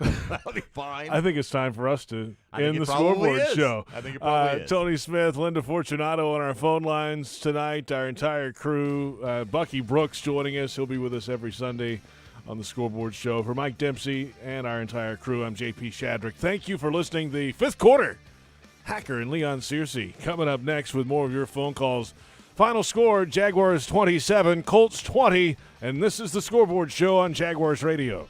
That'll be fine.
I think it's time for us to end the scoreboard show.
I think it probably is.
Tony Smith, Linda Fortunato on our phone lines tonight. Our entire crew. Bucky Brooks joining us. He'll be with us every Sunday on the scoreboard show. For Mike Dempsey and our entire crew, I'm JP Shadrack. Thank you for listening. The fifth quarter. Hacker and Leon Searcy coming up next with more of your phone calls. Final score, Jaguars 27, Colts 20, and this is the scoreboard show on Jaguars Radio.